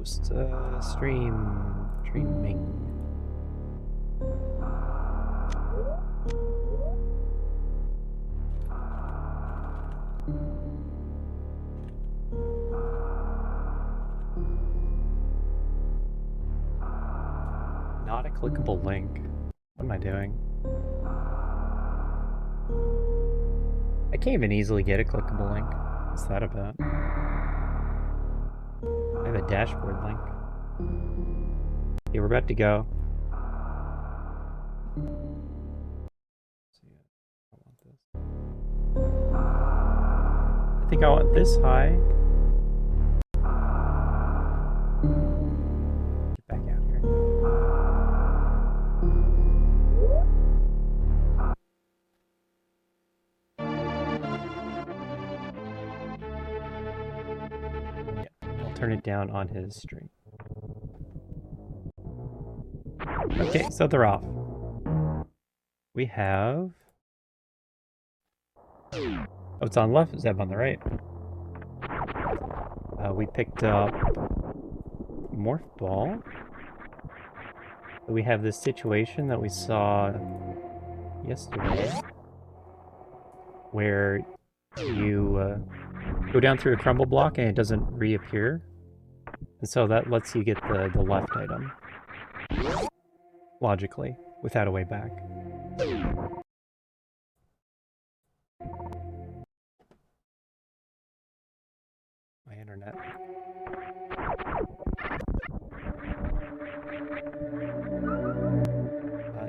host. Streaming. Not a clickable link. What am I doing? I can't even easily get a clickable link. What's that about? I have a dashboard link. Okay, we're about to go. I think I want this high. Get back out here. Yeah, I'll turn it down on his stream. Okay, so they're off. We have... Oh, it's on the left, Zeb on the right. We picked up Morph Ball. We have this situation that we saw yesterday where you go down through a crumble block and it doesn't reappear. And so that lets you get the left item. Logically, without a way back. My internet.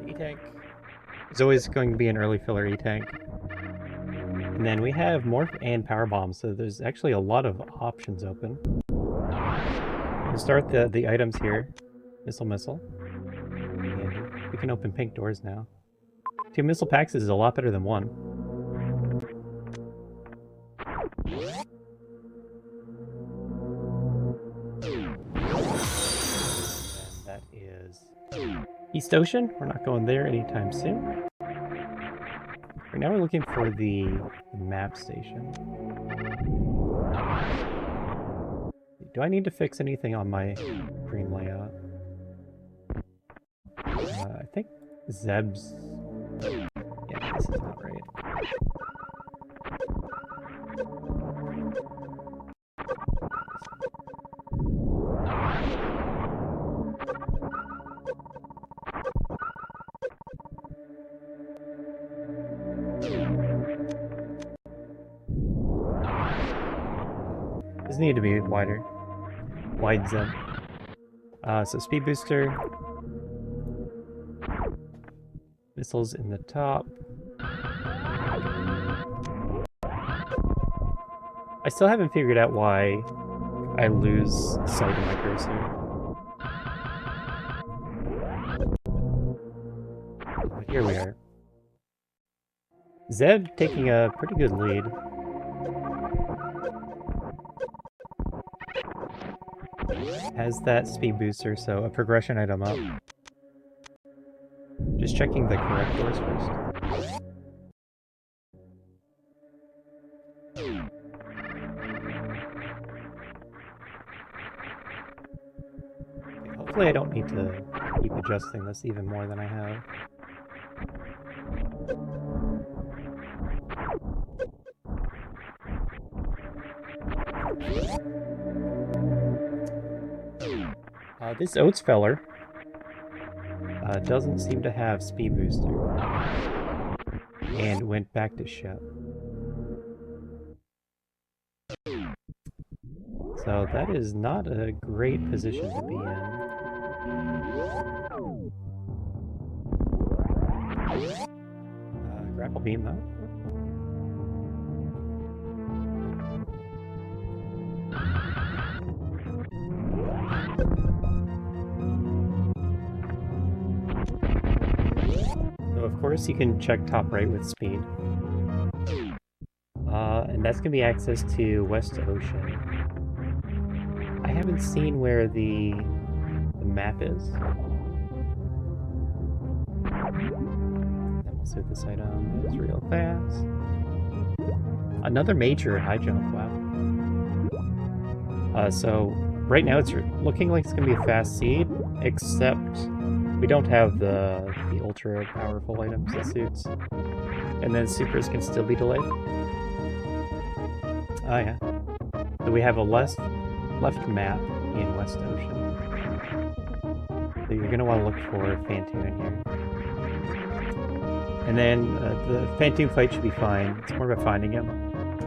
E-Tank. There's always going to be an early filler E-Tank. And then we have Morph and Power Bomb, so there's actually a lot of options open. We'll start the items here. Missile. And we can open pink doors now. 2 missile packs is a lot better than 1. And that is East Ocean. We're not going there anytime soon. Right now we're looking for the map station. Do I need to fix anything on my screen layout? I think Zeb's... Yeah, this is not right. This needed to be wider. Wide Zeb. So speed booster. Missiles in the top. I still haven't figured out why I lose sight of my cursor. But here we are. Zeb taking a pretty good lead. Has that speed booster, so a progression item up. Just checking the correct doors first. Okay, hopefully I don't need to keep adjusting this even more than I have. This Oats feller doesn't seem to have speed booster and went back to ship. So that is not a great position to be in. Grapple beam though. Of course, you can check top right with speed. And that's going to be access to West Ocean. I haven't seen where the map is. Then we'll see what this item is real fast. Another major high jump, wow. So Right now it's looking like it's going to be a fast seed, except we don't have the ultra powerful items, the suits. And then supers can still be delayed. Oh yeah. So we have a left map in West Ocean. So you're going to want to look for Phantom in here. And then the Phantom fight should be fine. It's more about finding him.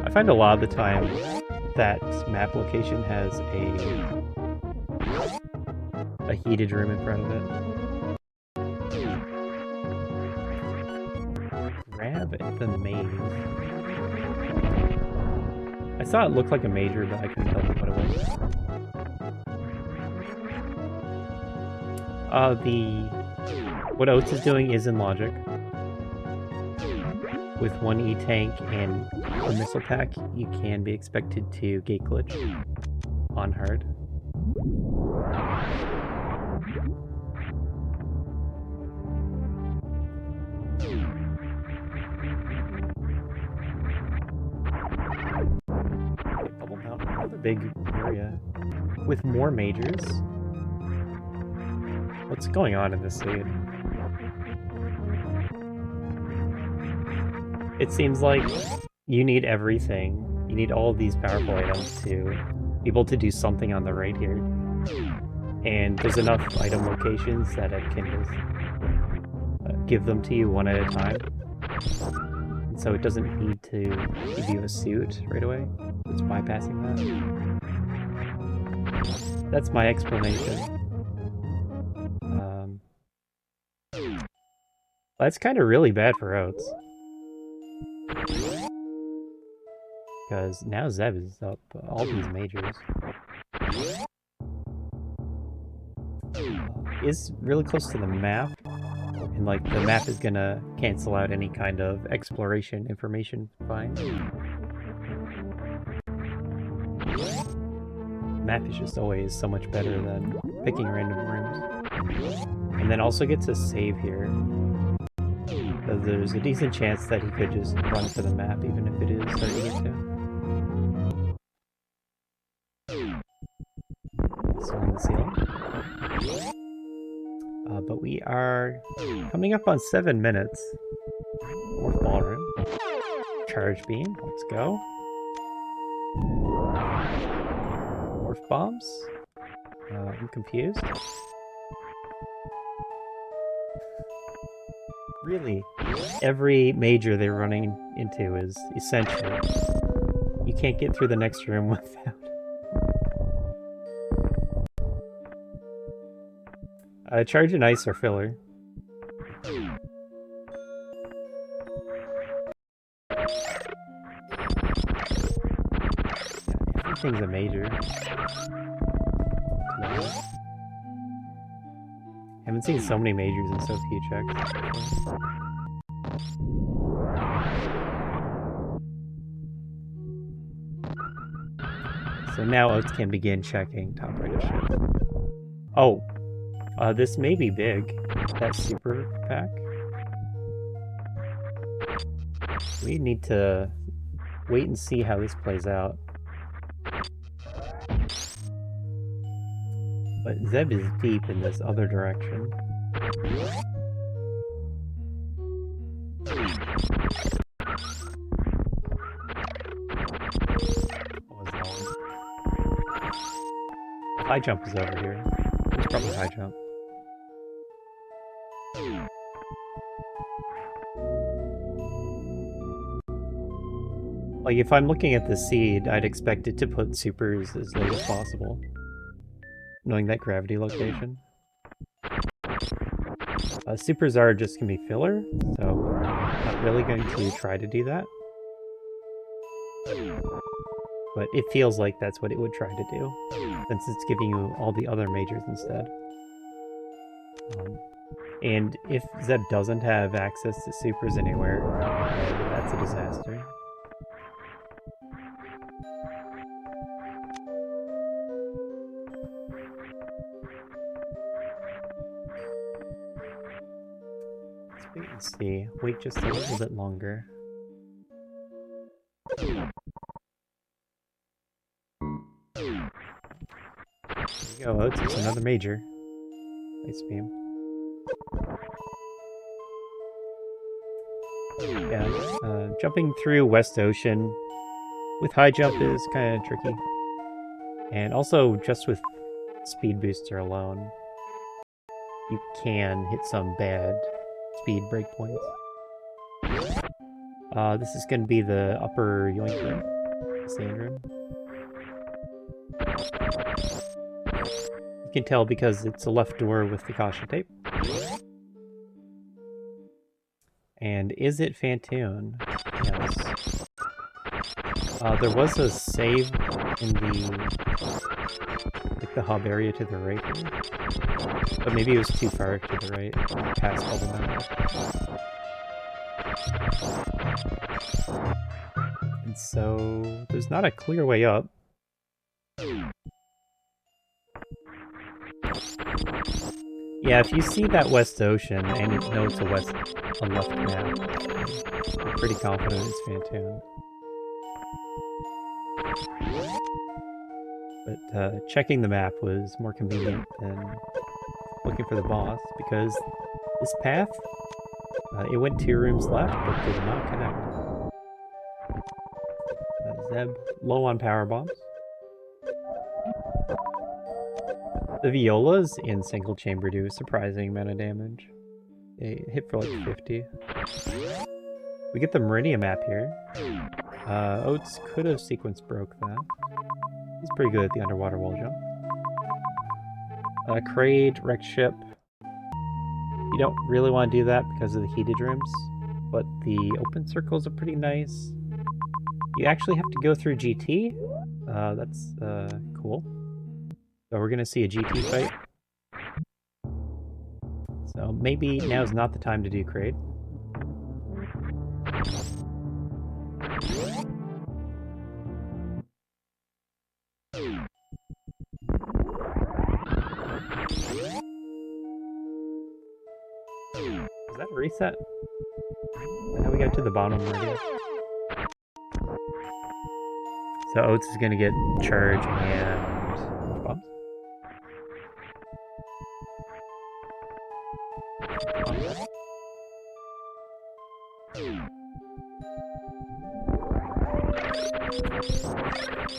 I find a lot of the time that map location has a heated room in front of it. Grab the maze. I saw it look like a major, but I couldn't tell what it was. What Oats is doing is in logic. With one E-tank and a missile pack, you can be expected to gate glitch on hard. Bubble Mountain, another big area with more majors. What's going on in this seed? It seems like you need everything. You need all of these powerful items to be able to do something on the right here. And there's enough item locations that it can just give them to you one at a time. And so it doesn't need to give you a suit right away. It's bypassing that. That's my explanation. That's kind of really bad for Oats. Because now Zeb is up all these majors. Is really close to the map, and like the map is gonna cancel out any kind of exploration information find. Map is just always so much better than picking random rooms. And then also gets a save here. So there's a decent chance that he could just run for the map, even if it is hard to get to. So on the ceiling. But we are coming up on 7 minutes. Fourth ballroom. Charge beam, let's go. Morph bombs. I'm confused. Really, every major they're running into is essential. You can't get through the next room without. Charge and ice are filler. Everything's a major. Haven't seen so many majors in so few checks. So now Oats can begin checking top right of ship. Oh, this may be big. That super pack. We need to wait and see how this plays out. But Zeb is deep in this other direction. What was that one? High jump is over here. It's probably high jump. Like, if I'm looking at the seed, I'd expect it to put supers as late as possible. Knowing that gravity location. Supers are just gonna be filler, so not really going to try to do that. But it feels like that's what it would try to do, since it's giving you all the other majors instead. And if Zeb doesn't have access to supers anywhere, that's a disaster. Let's wait and see. Wait just a little bit longer. Yo, Oats, it's another major. Nice beam. Yeah, jumping through West Ocean with high jump is kind of tricky. And also, just with speed booster alone, you can hit some bad speed breakpoints. This is going to be the upper yoink room, sand room. You can tell because it's a left door with the caution tape. And is it Fantoon? Yes. There was a save in the hub area to the right here. But maybe it was too far to the right, past all the map. And so there's not a clear way up. Yeah, if you see that West Ocean and you know it's a left map, I'm pretty confident it's Fantoon. But checking the map was more convenient than looking for the boss, because this path, it went 2 rooms left, but did not connect. Zeb, low on power bombs. The Violas in single chamber do a surprising amount of damage. They hit for like 50. We get the Meridian map here. Oats could have sequence broke that. He's pretty good at the underwater wall jump. Kraid, wrecked ship. You don't really want to do that because of the heated rooms, but the open circles are pretty nice. You actually have to go through GT. That's cool. So we're gonna see a GT fight. So maybe now's not the time to do Kraid. Is that a reset? Now we got to the bottom already. So Oats is gonna get charge and bombs.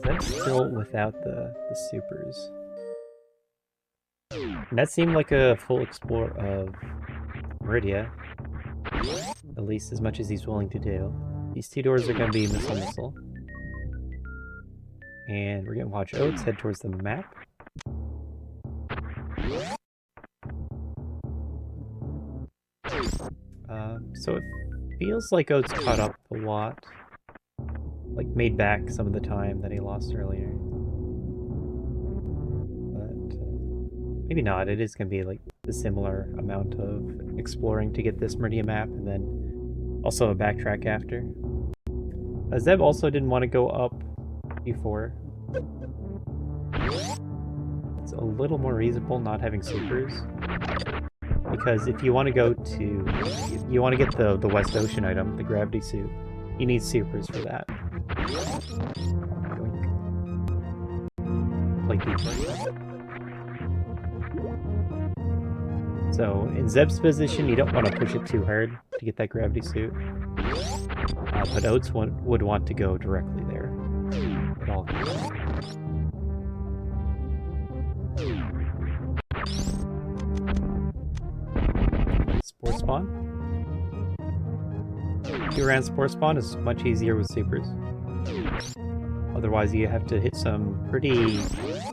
That's still without the supers. And that seemed like a full explore of Meridia. At least as much as he's willing to do. These 2 doors are going to be missile. And we're going to watch Oats head towards the map. So it feels like Oats caught up a lot. Like, made back some of the time that he lost earlier. But maybe not. It is going to be like a similar amount of exploring to get this Meridian map, and then also a backtrack after. Zeb also didn't want to go up before. It's a little more reasonable not having supers. Because if you want to go to... You want to get the West Ocean item, the gravity suit, you need supers for that. Like so, in Zeb's position, you don't want to push it too hard to get that gravity suit. But Oats would want to go directly there. At all. Spore spawn. 2-round spore spawn is much easier with supers. Otherwise, you have to hit some pretty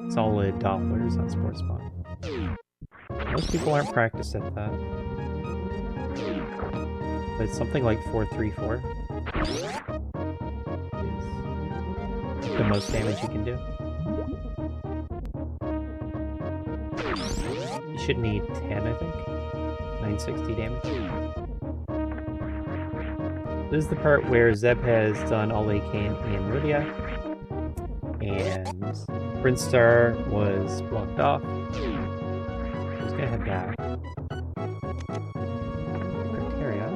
solid Dopplers on spore spawn. Most people aren't practiced at that. But it's something like 4-3-4 is the most damage you can do. You should need 10, I think. 960 damage. This is the part where Zeb has done all he can in Meridia, and Brinstar was blocked off. I was gonna head back. Criteria.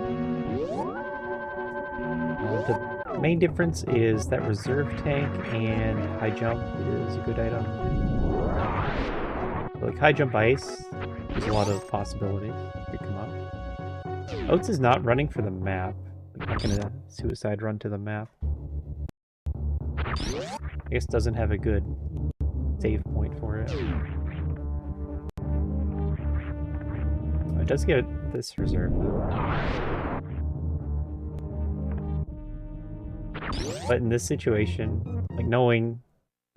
The main difference is that reserve tank and high jump is a good item. like high jump ice, there's a lot of possibilities that come up. Oats is not running for the map. I'm not gonna suicide run to the map. I guess doesn't have a good save point for it. Oh, it does get this reserve though. But in this situation, like knowing,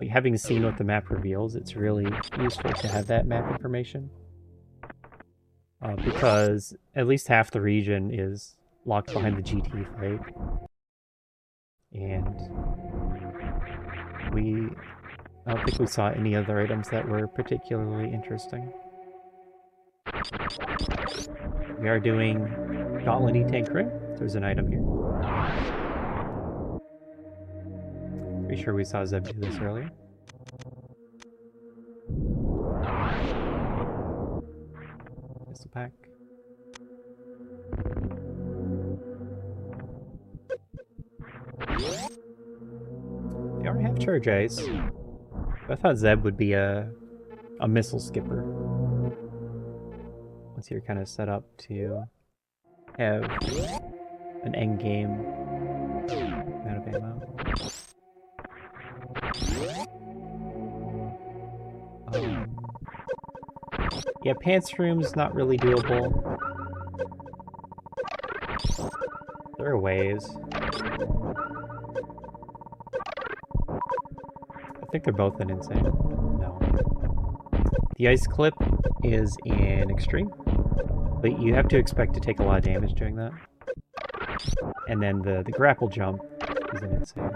like having seen what the map reveals, it's really useful to have that map information. Because at least half the region is locked behind the GT fight. And I don't think we saw any other items that were particularly interesting. We are doing Gauntlet E-Tank Ring. There's an item here. Pretty sure we saw Zeb do this earlier. Pistol pack. They already have charge ice. I thought Zeb would be a missile skipper. Once you're kind of set up to have an end game amount of ammo. Yeah, pants room's not really doable. There are ways. I think they're both in insane. No. The ice clip is in extreme, but you have to expect to take a lot of damage doing that. And then the grapple jump is in insane.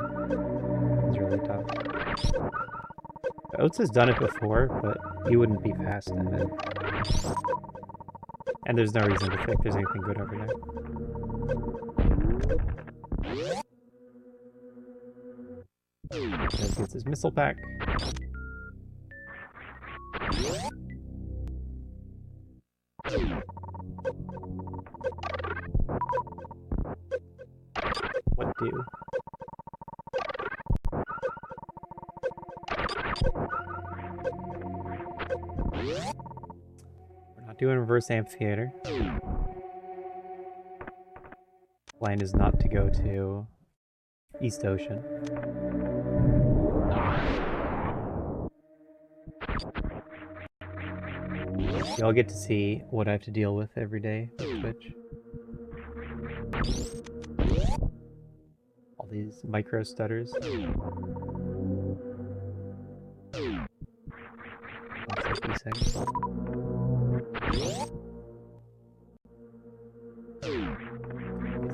It's really tough. Oats has done it before, but you wouldn't be fast at it. And there's no reason to think there's anything good over there. He gets his missile pack. What do? We're not doing reverse amphitheater. Plan is not to go to East Ocean. Y'all get to see what I have to deal with every day with Twitch. All these micro stutters.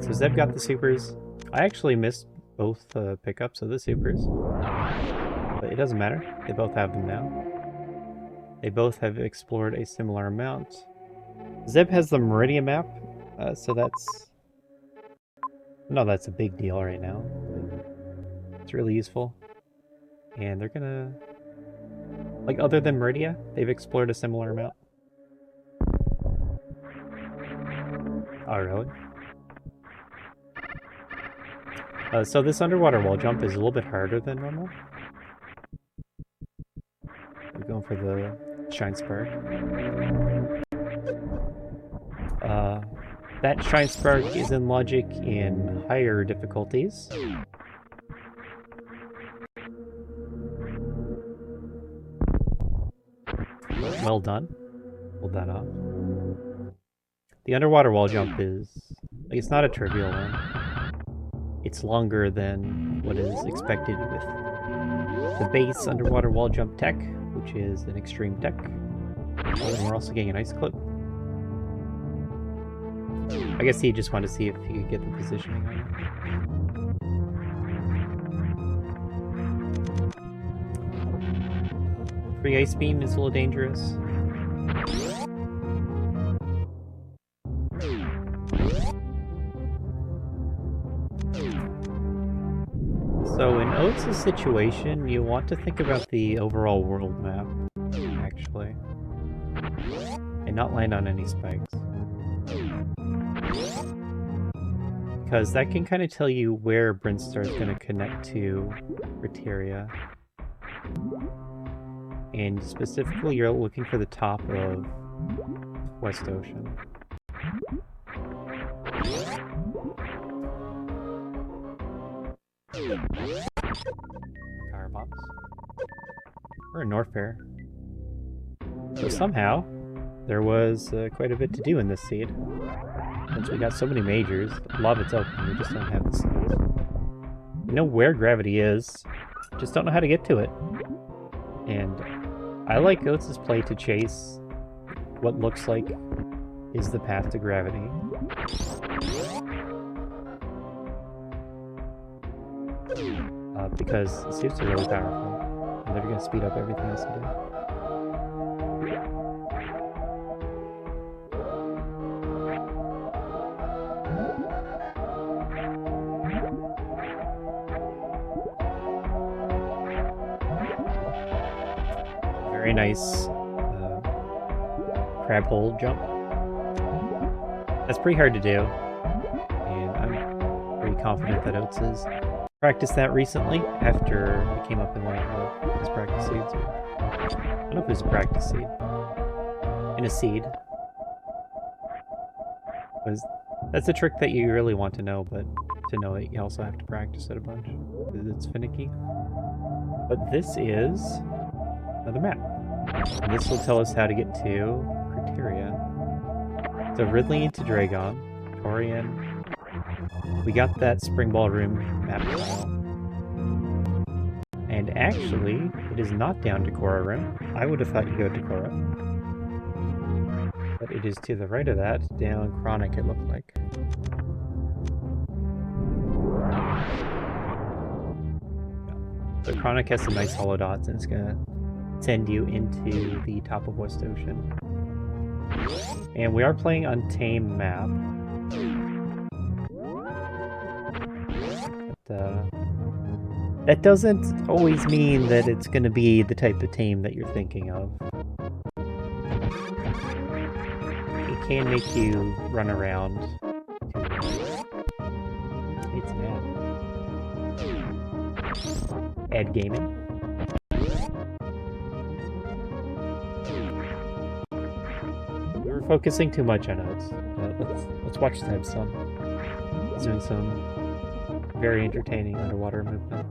So Zeb got the supers. I actually missed both pickups of the supers. But it doesn't matter. They both have them now. They both have explored a similar amount. Zeb has the Meridian map, so that's... No, that's a big deal right now. It's really useful. And they're gonna... Like, other than Meridia, they've explored a similar amount. Oh, really? So this underwater wall jump is a little bit harder than normal. We're going for the Shine Spark. That Shine Spark is in logic in higher difficulties. Well done. Hold that off. The underwater wall jump is... Like, it's not a trivial one. It's longer than what is expected with the base underwater wall jump tech, which is an extreme tech. And we're also getting an ice clip. I guess he just wanted to see if he could get the positioning on it. Free ice beam is a little dangerous. So in Oates' situation, you want to think about the overall world map, actually, and not land on any spikes. Because that can kind of tell you where Brinstar is going to connect to Criteria. And specifically, you're looking for the top of West Ocean. Power bombs. We're in North Fair. So somehow, there was quite a bit to do in this seed. Since we got so many majors, a lot of it's open, we just don't have the seeds. We know where gravity is, just don't know how to get to it. And I like Oates' play to chase what looks like is the path to gravity. Because the suits are really powerful, and they're going to speed up everything else you do. Very nice crab hole jump. That's pretty hard to do, and I'm pretty confident that Oates has practiced that recently after it came up in one of his practice seeds. I don't know if it was a practice seed. In a seed. That's a trick that you really want to know, but to know it, you also have to practice it a bunch, because it's finicky. But this is another map. And this will tell us how to get to Criteria. So Ridley into Dragon, Torian. We got that Spring Ballroom map file. And actually, it is not down Decorah Rim. I would have thought you go Decorah. But it is to the right of that, down Chronic it looked like. So Chronic has some nice hollow dots, and it's gonna send you into the top of West Ocean. And we are playing on Tame map. But that doesn't always mean that it's going to be the type of tame that you're thinking of. It can make you run around. It's an ad. Ad gaming. We were focusing too much on Oates. Let's watch Zeb some. He's doing some very entertaining underwater movement.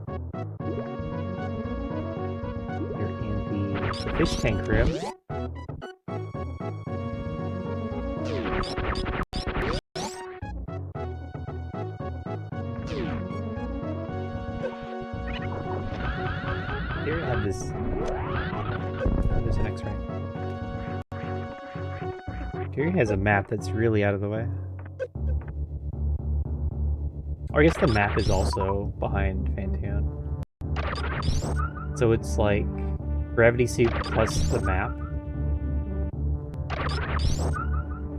You're in the fish tank room. Here you have this. There's an X-ray. Here has a map that's really out of the way. Or I guess the map is also behind Fantoon. So it's like gravity suit plus the map.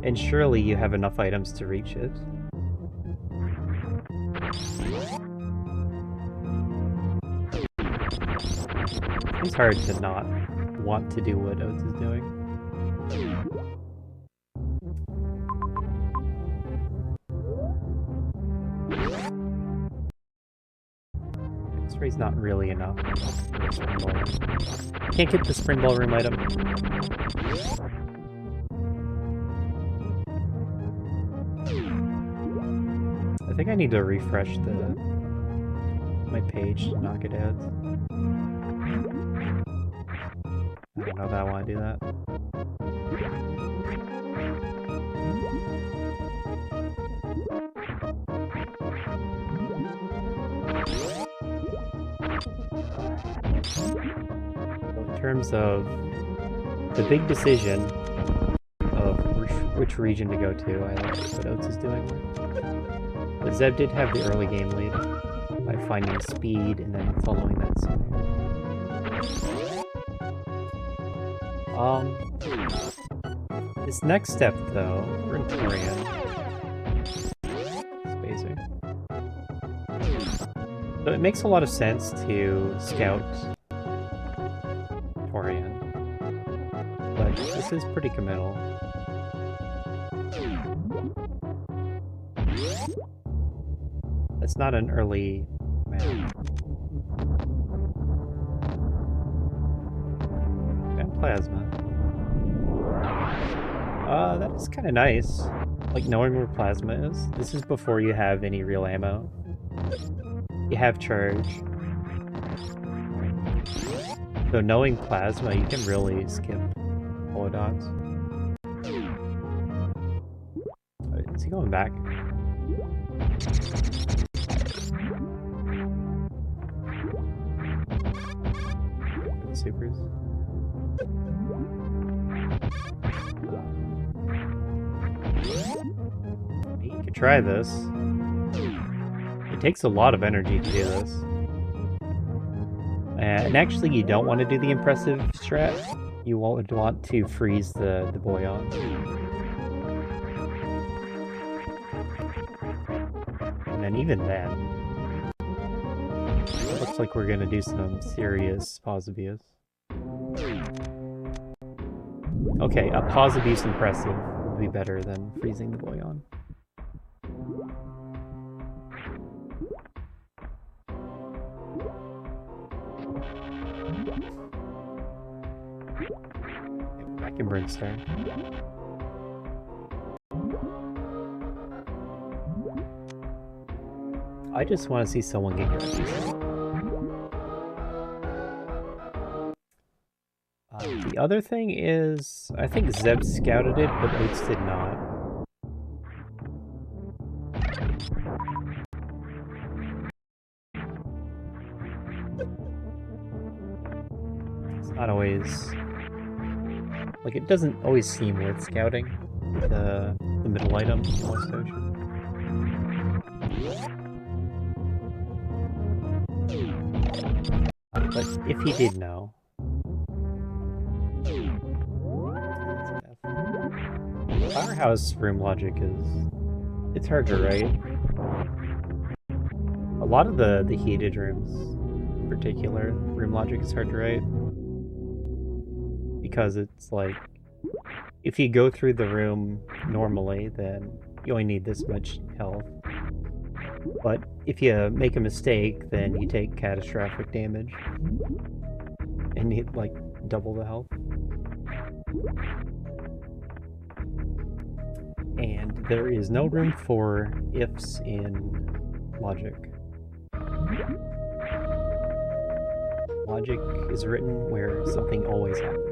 And surely you have enough items to reach it. It's hard to not want to do what Oates is doing. X-ray's not really enough. Can't get the Spring Ballroom item. I think I need to refresh my page to not get ads. I don't know if I want to do that. In terms of the big decision of which region to go to, I like what Oates is doing. But Zeb did have the early game lead by finding speed and then following that speed. This next step, though, we're in Torian. Spacing. So it makes a lot of sense to scout Torian, but this is pretty committal. It's not an early map. plasma. That is kind of nice. Like, knowing where plasma is. This is before you have any real ammo. You have charge. So knowing plasma, you can really skip holodots. Is he going back? The supers. You could try this. It takes a lot of energy to do this. And actually, you don't want to do the impressive strat. You won't want to freeze the boy on. And then even then, it looks like we're gonna do some serious pause abuse. Okay, a pause abuse impressive would be better than freezing the boy on. Back in Brimstone. I just want to see someone get grabbed. The other thing is, I think Zeb scouted it, but Oats did not. It's not always... like, it doesn't always seem worth scouting the middle item in West Ocean. But if he did know... Powerhouse room logic is... it's hard to write. A lot of the heated rooms, in particular, room logic is hard to write. Because it's like, if you go through the room normally, then you only need this much health. But if you make a mistake, then you take catastrophic damage. And need, like, double the health. And there is no room for ifs in logic. Logic is written where something always happens.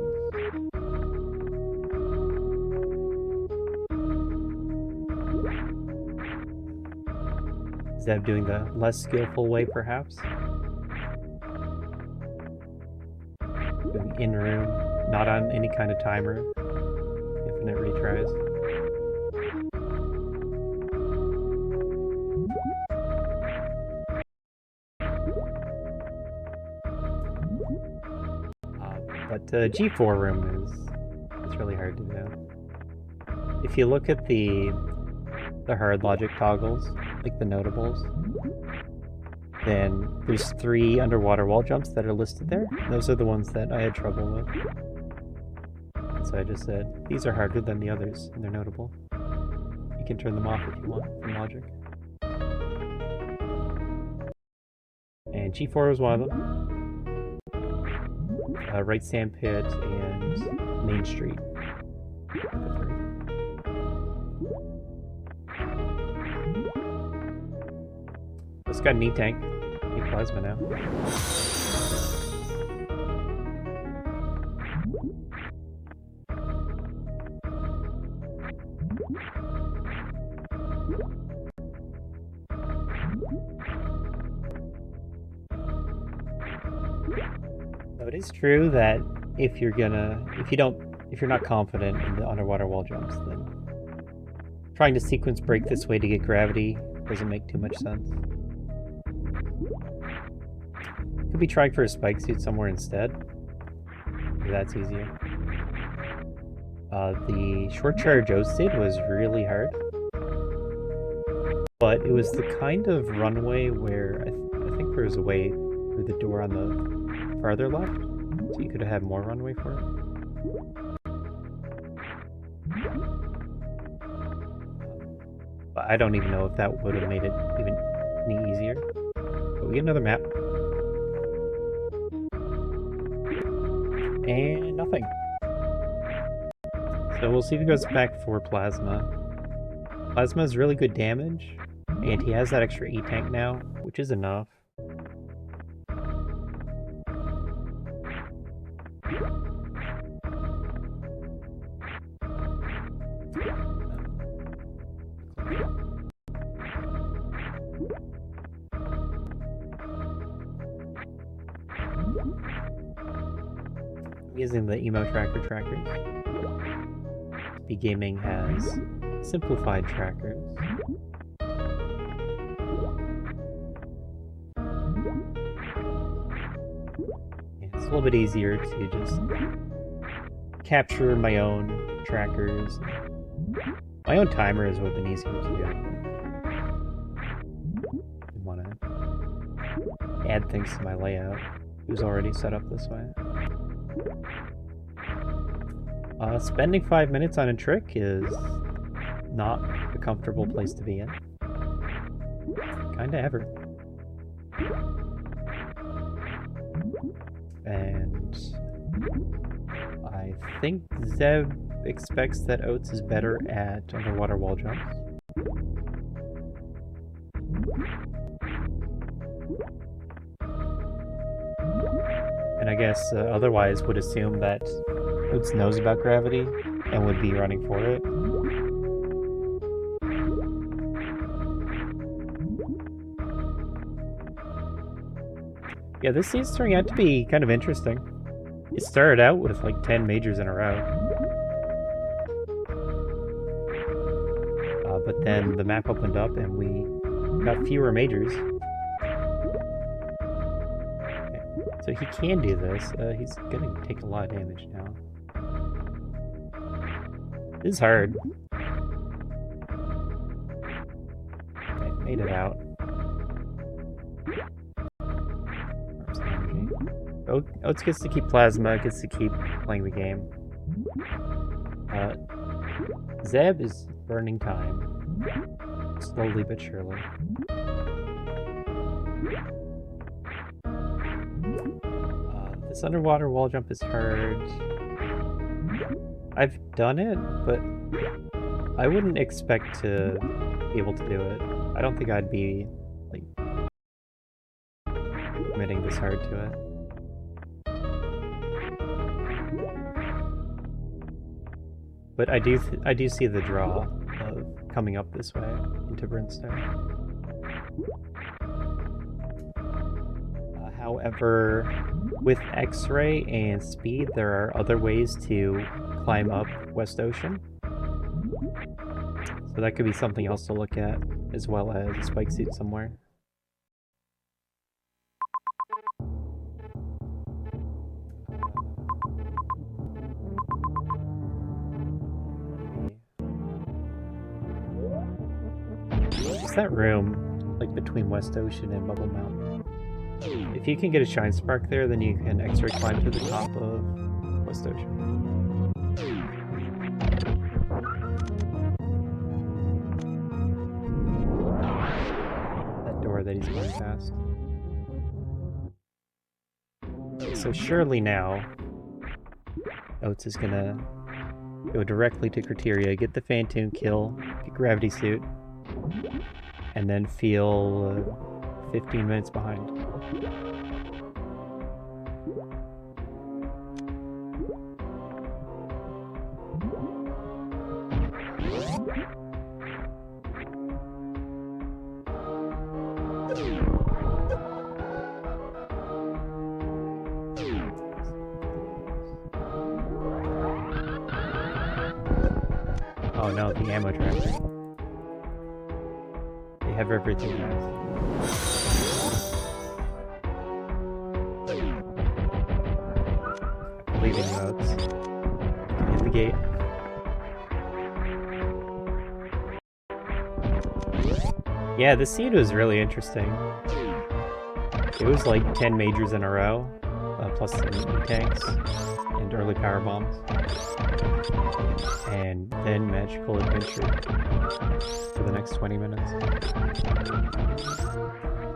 Zeb doing the less skillful way, perhaps? Doing in-room, not on any kind of timer. Infinite retries. But G4 room it's really hard to do. If you look at the hard logic toggles, like the notables, then there's 3 underwater wall jumps that are listed there. Those are the ones that I had trouble with. And so I just said, these are harder than the others, and they're notable. You can turn them off if you want from logic. And G4 was one of them. Right Sandpit and Main Street. It's got a knee tank. Knee plasma now. So it is true that if you're not confident in the underwater wall jumps, then trying to sequence break this way to get gravity doesn't make too much sense. Could be trying for a spike suit somewhere instead. Maybe that's easier. The short charge Oats did was really hard. But it was the kind of runway where I think there was a way through the door on the farther left. So you could have had more runway for it. But I don't even know if that would have made it even any easier. But we get another map. And nothing. So we'll see if he goes back for Plasma. Plasma is really good damage, and he has that extra E-tank now, which is enough. Using the emo trackers. Speed Gaming has simplified trackers. It's a little bit easier to just capture my own trackers. My own timer has been easier to do. I want to add things to my layout. It was already set up this way. Spending 5 minutes on a trick is not a comfortable place to be in. Kinda ever. And I think Zeb expects that Oats is better at underwater wall jumps. And I guess otherwise would assume that Oats knows about gravity and would be running for it. Yeah, this season's turning out to be kind of interesting. It started out with like 10 majors in a row. But then the map opened up and we got fewer majors. Okay. So he can do this. He's gonna take a lot of damage now. This is hard. Okay, made it out. Oats gets to keep Plasma, gets to keep playing the game. Zeb is burning time. Slowly but surely. This underwater wall jump is hard. I've done it, but I wouldn't expect to be able to do it. I don't think I'd be, like, committing this hard to it. But I do see the draw of coming up this way into Brimstone. However, with X-ray and speed, there are other ways to climb up West Ocean. So that could be something else to look at, as well as a spike suit somewhere. What's that room, like between West Ocean and Bubble Mountain? If you can get a shine spark there, then you can X-ray climb to the top of West Ocean. That door that he's going past. So surely now, Oats is gonna go directly to Criteria, get the Phantom kill, get Gravity Suit, and then feel 15 minutes behind. Oh no, the ammo tracker. They have everything else. Leaving Oats. Hit the gate. Yeah, this seed was really interesting. It was like 10 majors in a row, plus some E-tanks and early power bombs. And then magical adventure for the next 20 minutes.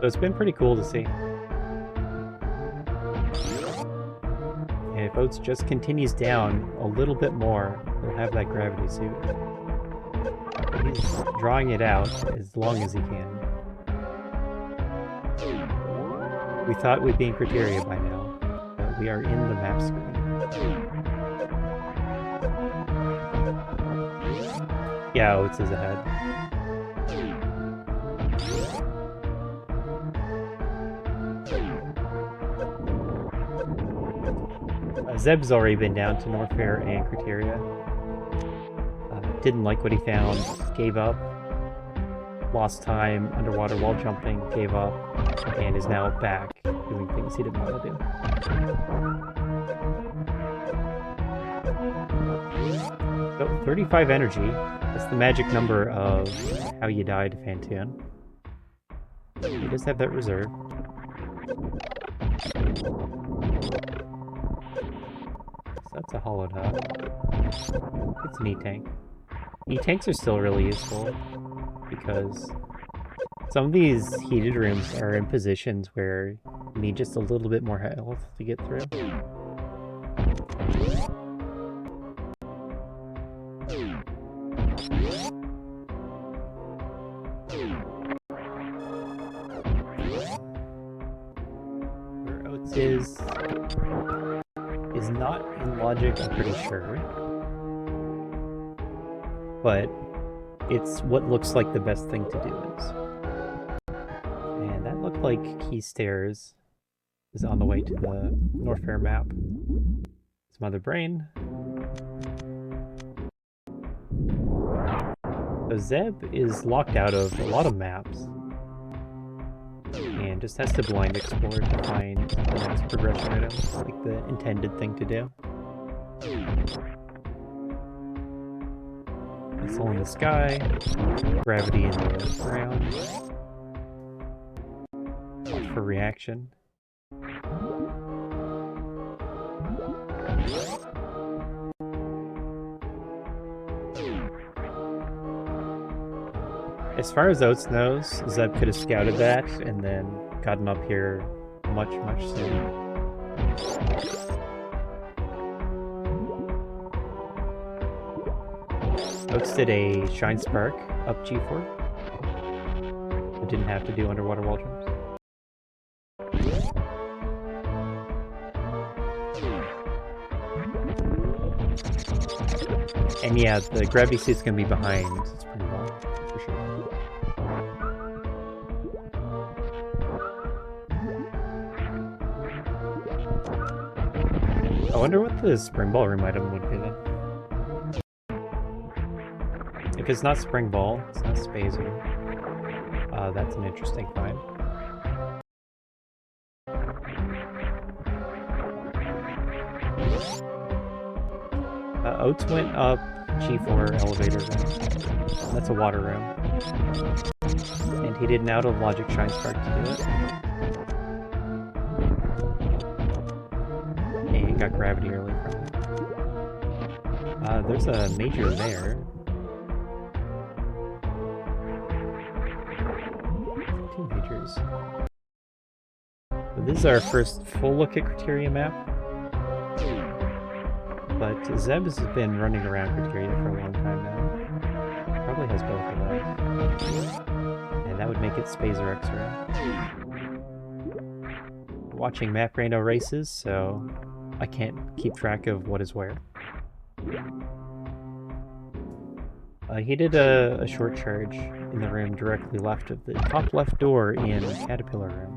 So it's been pretty cool to see. if Oats just continues down a little bit more, he'll have that gravity suit. He's drawing it out as long as he can. We thought we'd be in Criteria by now, but we are in the map screen. Yeah, Oats is ahead. Zeb's already been down to Norfair and Criteria. Didn't like what he found, gave up, lost time, underwater wall jumping, gave up, and is now back doing things he didn't want to do. So, 35 energy. That's the magic number of how you die to Fantoon. He does have that reserve. So that's a hollow dot. It's an E-tank. E-tanks are still really useful because some of these heated rooms are in positions where you need just a little bit more health to get through. Where Oats is not in logic, I'm pretty sure. But it's what looks like the best thing to do is. And that looked like Key Stairs is on the way to the Norfair map. It's Mother Brain. So Zeb is locked out of a lot of maps. And just has to blind explore to find the next progression item, like the intended thing to do. Missile in the sky, gravity in the ground. Watch for reaction. As far as Oats knows, Zeb could have scouted that and then gotten up here much sooner. Oats did a Shine Spark up G4. It didn't have to do underwater wall jumps. And yeah, the gravity suit's gonna be behind Springball, for sure. I wonder what the Springball room item would be then. If it's not Springball, it's not Spazer. That's an interesting find. Oats went up G4 elevator room. That's a water room. And he did an out of logic Shine Spark to do it. And he got gravity early from it. There's a major there. Two majors. So this is our first full look at Criteria map. But Zeb has been running around Criteria for a long time now. Probably has both of those. And that would make it Spazer X-Ray. Watching Map Rando races, so I can't keep track of what is where. He did a short charge in the room directly left of the top left door in Caterpillar room.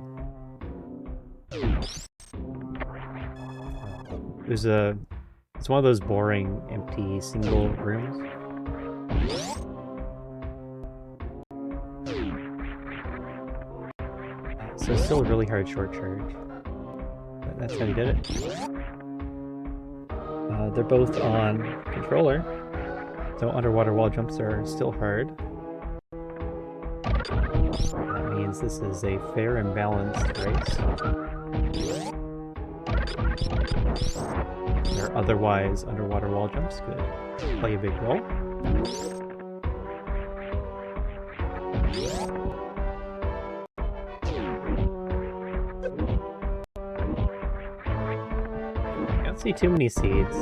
It's one of those boring, empty, single rooms. So it's still a really hard short charge. But that's how he did it. They're both on controller, so underwater wall jumps are still hard. That means this is a fair and balanced race. Or otherwise, underwater wall jumps could play a big role. I don't see too many seeds.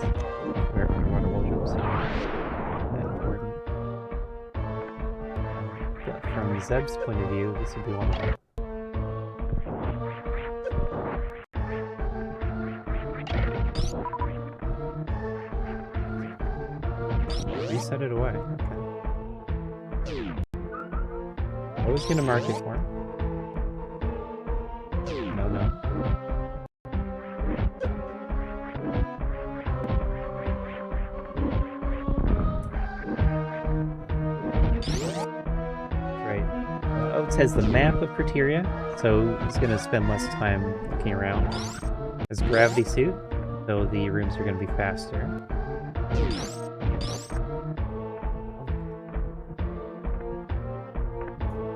Where underwater wall jumps are that important. But from Zeb's point of view, this would be one of them. Reset it away. Okay. I was gonna mark it for him. No. Right. Oats has the map of criteria, so he's gonna spend less time looking around. Has gravity suit, so the rooms are gonna be faster.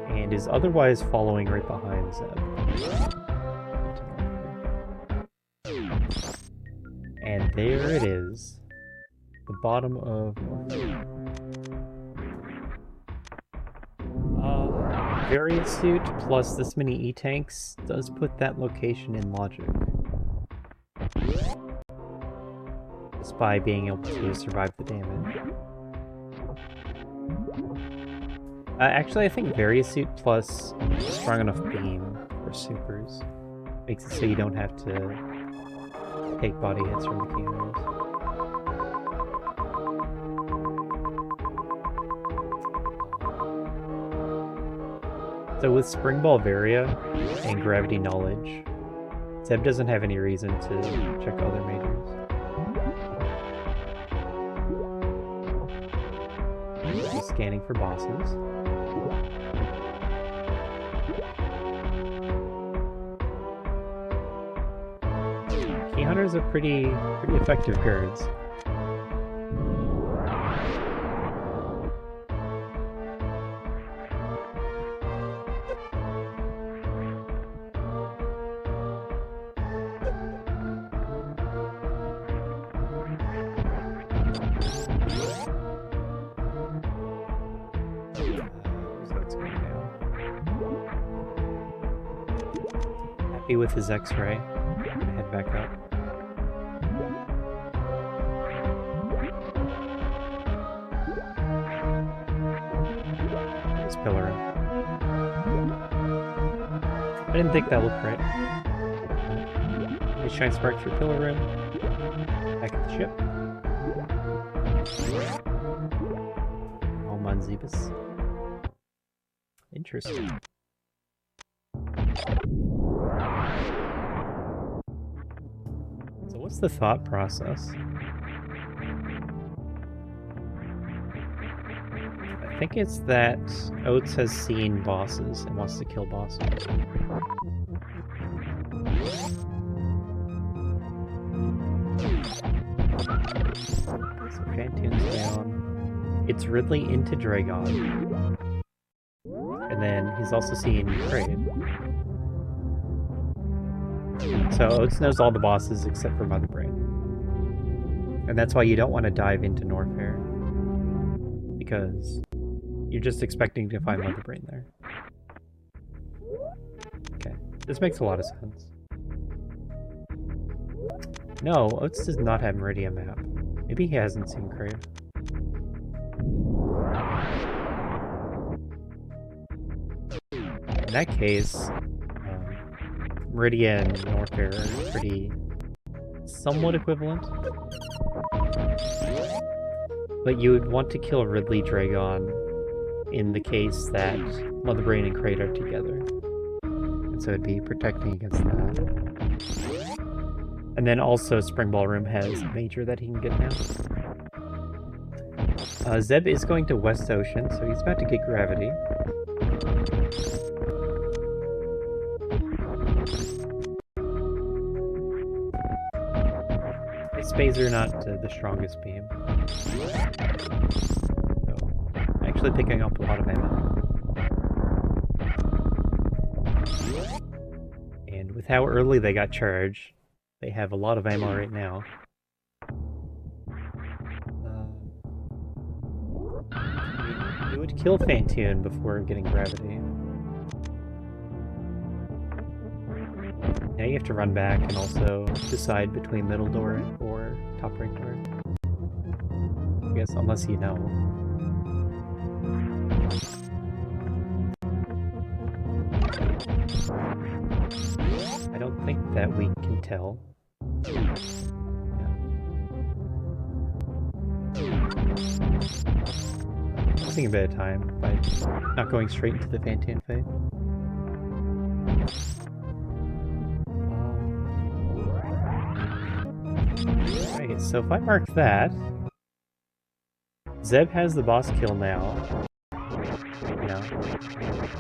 And is otherwise following right behind Zeb. And there it is. The bottom of... various suit plus this many E-tanks does put that location in logic. Just by being able to survive the damage. Actually, I think various suit plus a strong enough beam for supers makes it so you don't have to take body hits from the cannons. So with Spring Ball Varia and Gravity Knowledge, Zeb doesn't have any reason to check other majors. He's scanning for bosses. Key Hunters are pretty effective guards. With his X-ray, head back up. His pillar. I didn't think that looked right. His shine sparks for pillar room. Back at the ship. Home on Zebus. Interesting. What's the thought process? I think it's that Oats has seen bosses and wants to kill bosses. So Fantoon's down. It's Ridley into Dragon. And then he's also seen Crave. So Oats knows all the bosses except for Mother Brain. And that's why you don't want to dive into Norfair. Because you're just expecting to find Mother Brain there. Okay, this makes a lot of sense. No, Oats does not have Meridian map. Maybe he hasn't seen Crave. In that case, Meridian and Norfair are pretty somewhat equivalent. But you would want to kill Ridley Dragon in the case that Mother Brain and Crate are together. And so it'd be protecting against that. And then also Spring Ballroom has a major that he can get now. Zeb is going to West Ocean, so he's about to get Gravity. Phaser not the strongest beam. So, actually picking up a lot of ammo. And with how early they got charged, they have a lot of ammo right now. You would kill Fantoon before getting Gravity. Now you have to run back and also decide between middle door or top right door. I guess, unless you know. I don't think that we can tell. Yeah. Losing a bit of time by not going straight into the Fantan Fate. Right, so if I mark that, Zeb has the boss kill now. No.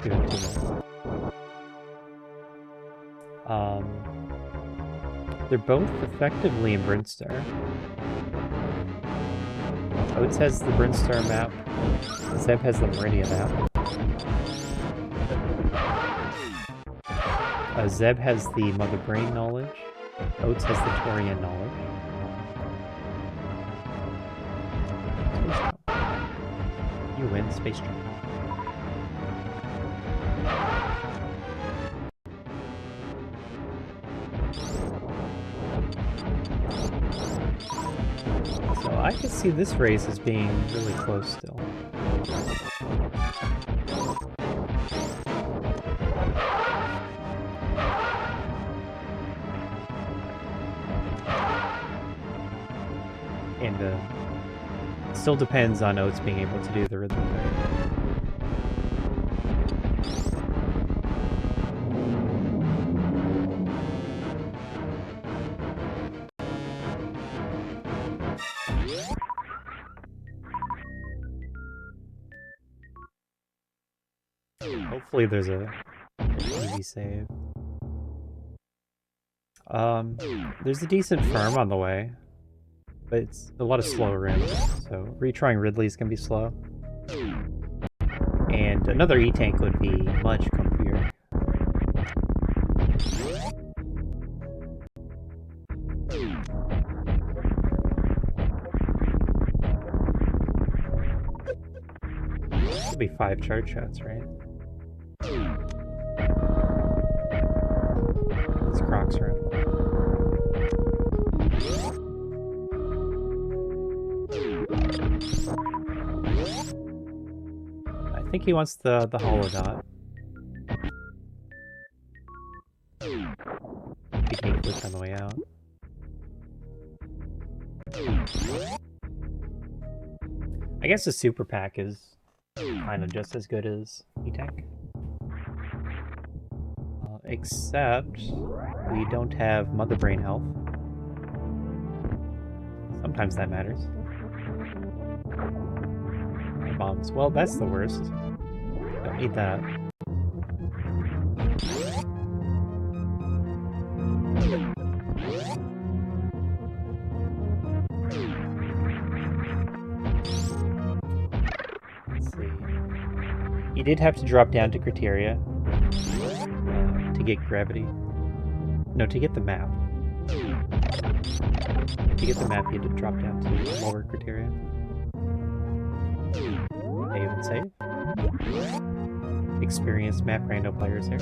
Give it 2 minutes. They're both effectively in Brinstar. Oats has the Brinstar map. Zeb has the Meridian map. Zeb has the Mother Brain knowledge. Oats has the Torian knowledge. Space jump. You win, space jump. So I can see this race as being really close still. And it still depends on Oats being able to do the rhythm thing. Hopefully there's an easy save. There's a decent farm on the way, but it's a lot of slow rooms, so retrying Ridley's gonna be slow. And another E-Tank would be much comfier. Should be 5 charge shots, right? It's Croc's room. I think he wants the hollow dot. He can't click on the way out. I guess the super pack is kind of just as good as E-Tank. Except we don't have Mother Brain health. Sometimes that matters. Bombs. Well, that's the worst. Don't need that. Let's see. You did have to drop down to criteria to get gravity. No, to get the map. To get the map, you had to drop down to lower criteria. Save and save. Experienced map rando players here.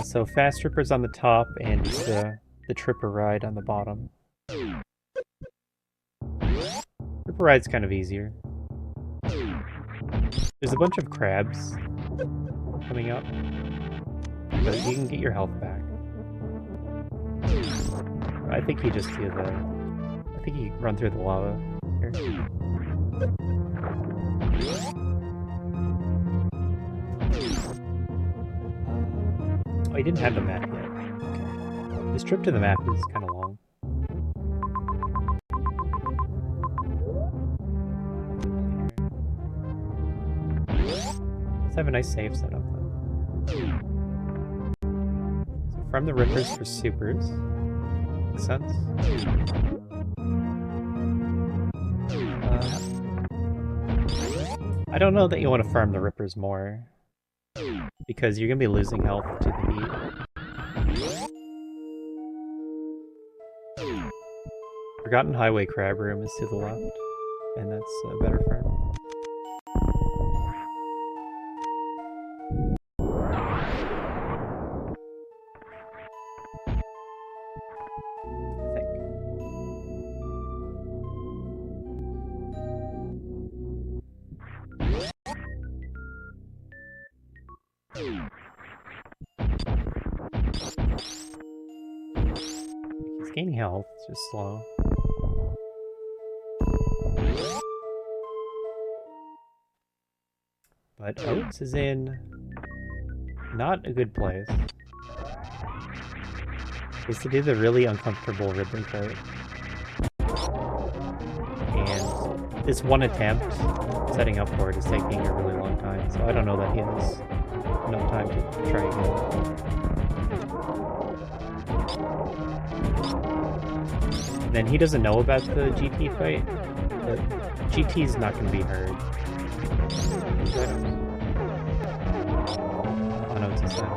So Fast Tripper's on the top and just the Tripper ride on the bottom. Tripper ride's kind of easier. There's a bunch of crabs coming up, but you can get your health back. I think you just do the... I think you run through the lava here. Oh, you didn't have the map yet. Okay. This trip to the map is kind of long. Let's have a nice save setup though. So from the Rippers for supers. Makes sense. I don't know that you want to farm the Rippers more, because you're going to be losing health to the heat. Forgotten Highway Crab Room is to the left, and that's a better farm. gaining health, it's just slow. But Oats is in not a good place. Is to do the really uncomfortable Ridley fight. And this one attempt, setting up for it, is taking a really long time, so I don't know that he has enough time to try again. Then he doesn't know about the GT fight, but GT's not going to be heard. On Oats instead.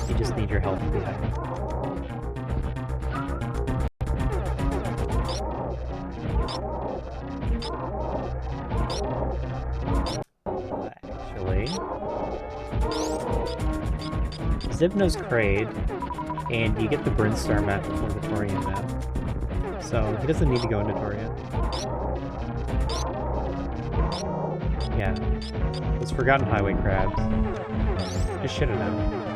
You just need your health to be high. Actually, Zeb knows Kraid, and you get the Brinstar map before the Torian map, so he doesn't need to go into Torian. Yeah, those Forgotten Highway crabs. Just shit it out.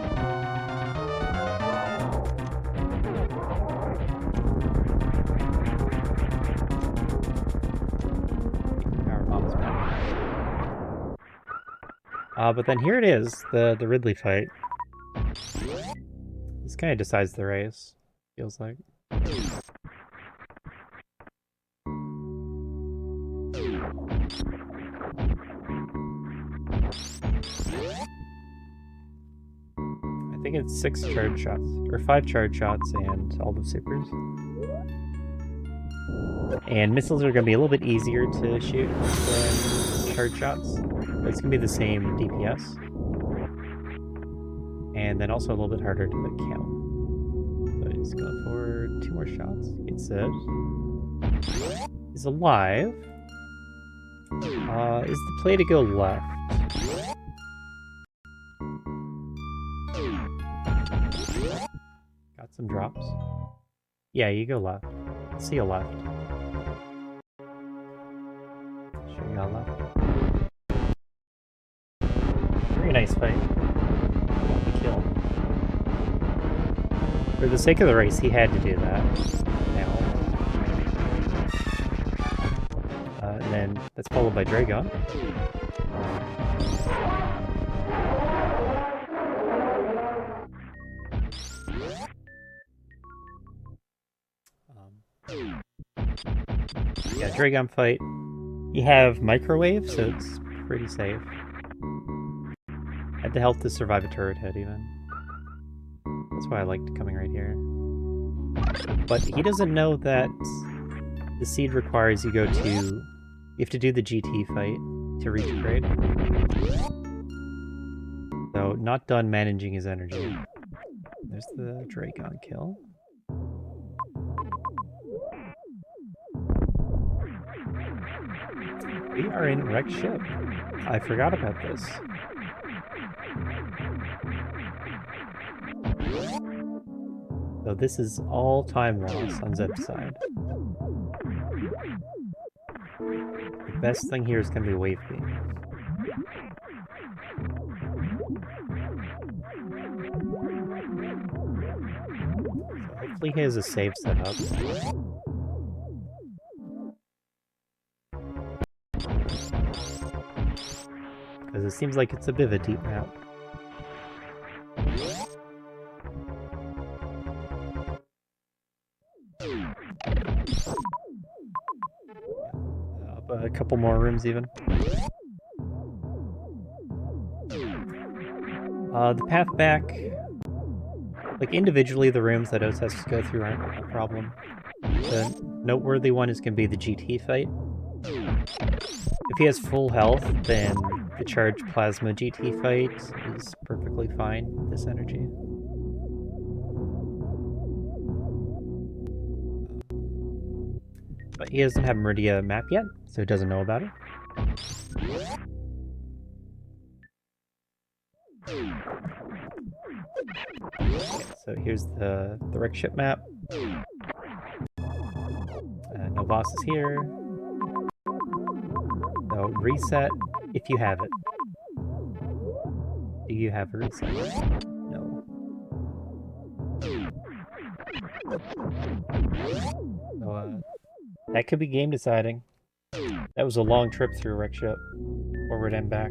But then here it is, the Ridley fight. This kind of decides the race, feels like. I think it's 6 charge shots, or 5 charge shots and all the supers. And missiles are going to be a little bit easier to shoot than charge shots. It's going to be the same DPS. And then also a little bit harder to count. So he's going for 2 more shots. It's Zeb. He's alive. Is the play to go left? Got some drops. Yeah, you go left. Let's see a left. Sure you got left. Very nice fight. The kill. For the sake of the race, he had to do that. Now. And then that's followed by Dragon. Yeah, Dragon fight. You have microwave, so it's pretty safe. Had the health to survive a turret hit, even. That's why I liked coming right here. But he doesn't know that the seed requires you go to... You have to do the GT fight to reach Kraid. So, not done managing his energy. There's the Dragon kill. We are in wrecked ship. I forgot about this. So this is all time loss on Zeb's side. The best thing here is going to be wave beam. So hopefully he has a save set up. Because it seems like it's a bit of a deep map. A couple more rooms even. The path back, like individually the rooms that Oats has to go through aren't a problem. The noteworthy one is going to be the GT fight. If he has full health, then the charged plasma GT fight is perfectly fine with this energy. But he doesn't have Meridia map yet, so he doesn't know about it. Okay, so here's the wreck ship map. No boss is here. So reset if you have it. Do you have a reset? No. That could be game deciding. That was a long trip through Wreck Ship. Forward and back.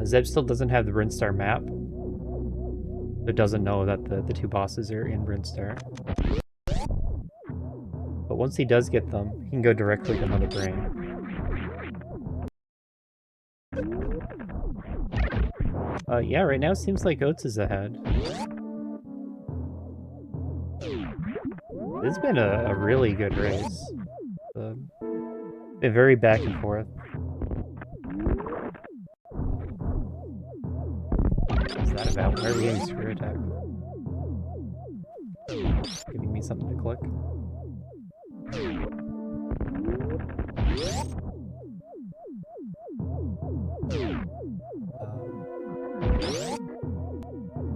Zeb still doesn't have the Brinstar map. It doesn't know that the two bosses are in Brinstar. But once he does get them, he can go directly to Mother Brain. Yeah, right now it seems like Oats is ahead. This has been a really good race. Been very back and forth. What's that about? Why are we getting screw attack? Giving me something to click.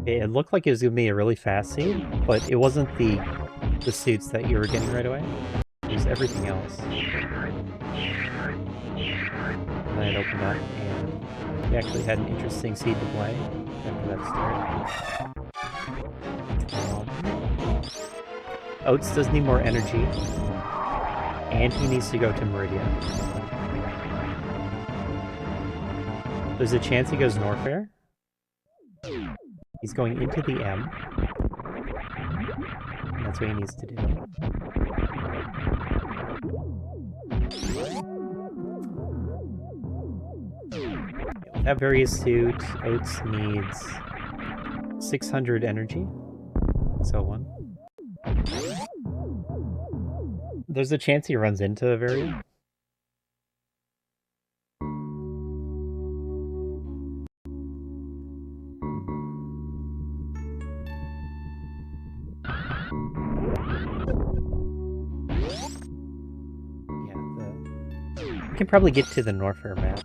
It looked like it was going to be a really fast seed, but it wasn't the suits that you were getting right away. It was everything else. And then it opened up, and we actually had an interesting seed to play after that start. Oats does need more energy, and he needs to go to Meridian. There's a chance he goes Norfair. He's going into the M. And that's what he needs to do. With that various suit, Oats needs 600 energy. So one. There's a chance he runs into a Varia. We can probably get to the Norfair map.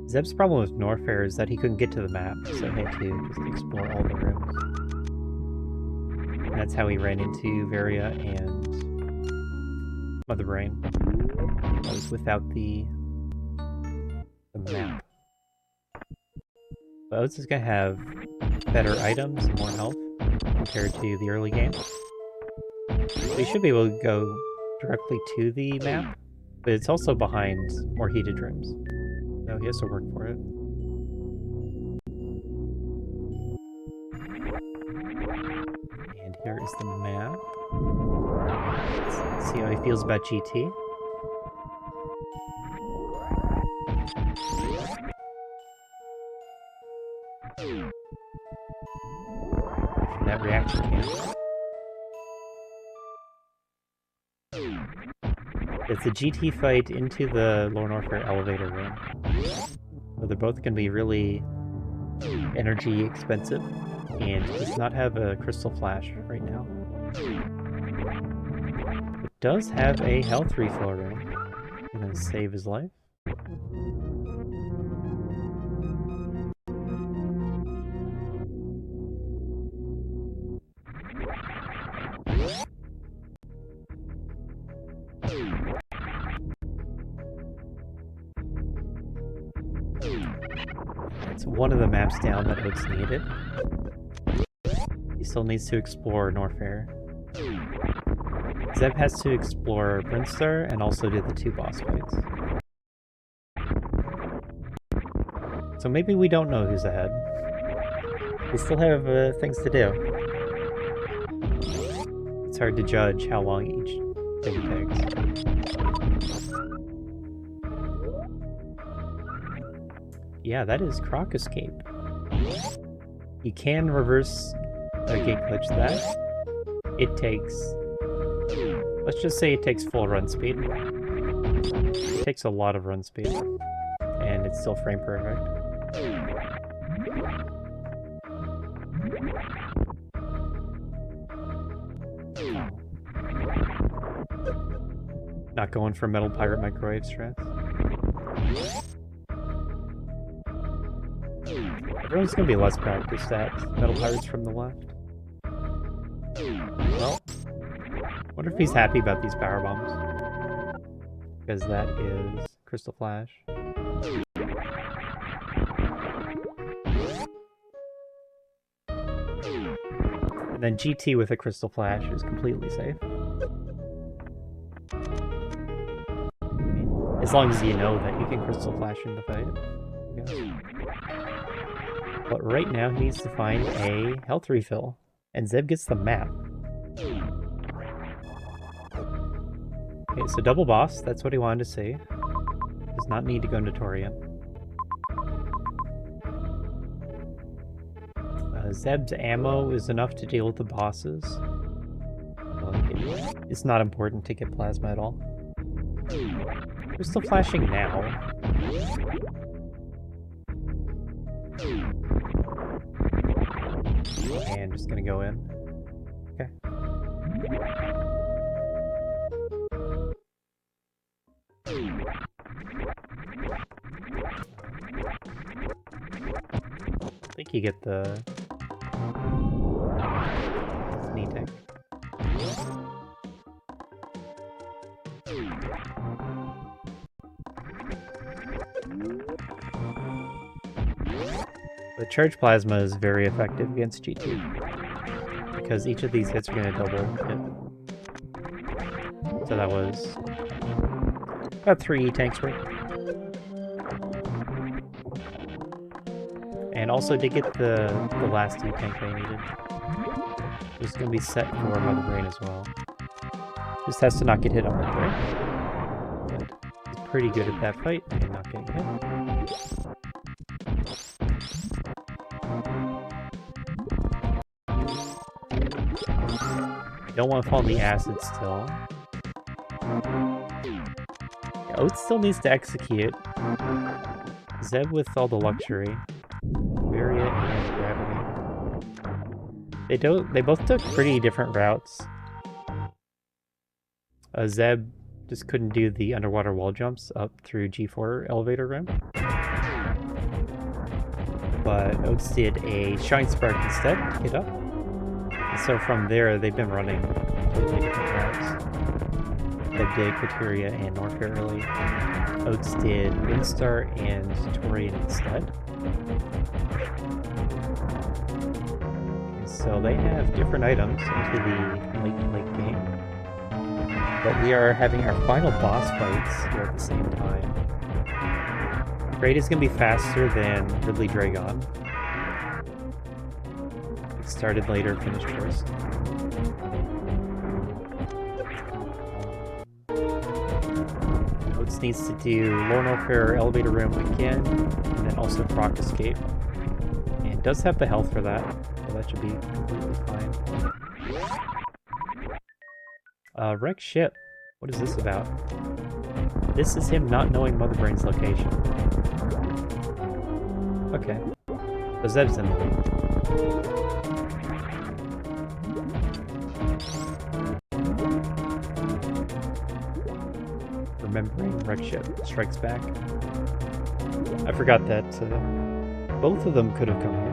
Zeb's problem with Norfair is that he couldn't get to the map, so he had to just explore all the rooms. And that's how he ran into Varia and Mother Brain. That was without the map. But Oats is going to have better items and more health compared to the early game. So he should be able to go directly to the map. But it's also behind more heated rooms. So he has to work for it. And here is the map. Let's see how he feels about GT. That reaction cam. It's a GT fight into the Lower Norfair elevator room. But they're both going to be really energy expensive, and does not have a crystal flash right now. It does have a health refill room. I'm going to save his life. It's one of the maps down that Oats needed. He still needs to explore Norfair. Zeb has to explore Brinstar and also do the two boss fights. So maybe we don't know who's ahead. We still have things to do. It's hard to judge how long each thing takes. Yeah, that is Croc Escape. You can reverse a gate glitch that. It takes... Let's just say it takes full run speed. It takes a lot of run speed. And it's still frame perfect. Not going for Metal Pirate Microwave strats. Everyone's gonna be less practiced at Metal Pirates from the left. Well, wonder if he's happy about these power bombs. Because that is Crystal Flash. And then GT with a Crystal Flash is completely safe. As long as you know that you can Crystal Flash in the fight. Yeah. But right now he needs to find a health refill. And Zeb gets the map. Okay, so double boss, that's what he wanted to see. Does not need to go Notorian. Zeb's ammo is enough to deal with the bosses. It's not important to get plasma at all. We're still flashing now. And just gonna go in. Okay. I think you get the knee tank. The charge plasma is very effective against GT because each of these hits are going to double hit. So that was about 3 tanks worth. And also to get the last E-tank they needed. It's going to be set for Mother Brain as well. Just has to not get hit on the brain. But he's pretty good at that fight and not getting hit. Don't want to fall in the acid still. Yeah, Oats still needs to execute. Zeb with all the luxury. Varia and gravity. They both took pretty different routes. Zeb just couldn't do the underwater wall jumps up through G4 elevator ramp. But Oats did a Shine Spark instead to get up. And so from there, they've been running completely different routes. Zeb did Criteria and Norfair early. Oats did Windstar and Torian instead. And so they have different items into the late game. But we are having our final boss fights here at the same time. Great is going to be faster than Ridley Dragon. It started later, finished first. Oats needs to do Lorno Fair Elevator Room again, and then also Proc Escape. And does have the health for that, so that should be completely fine. Wreck ship. What is this about? This is him not knowing Mother Brain's location. Okay. So Zeb's in the lead. Remembering wreck ship strikes back. I forgot that both of them could have come here.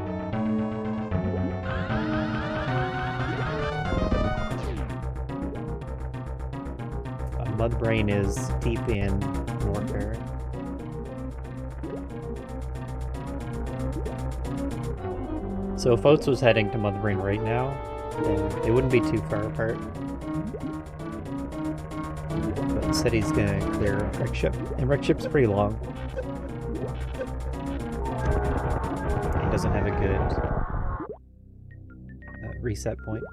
Mother Brain is deep in warfare. So if Oats was heading to Mother Brain right now, then they wouldn't be too far apart. But instead he's gonna clear Wreck Ship. And Wreck Ship's pretty long. He doesn't have a good reset point.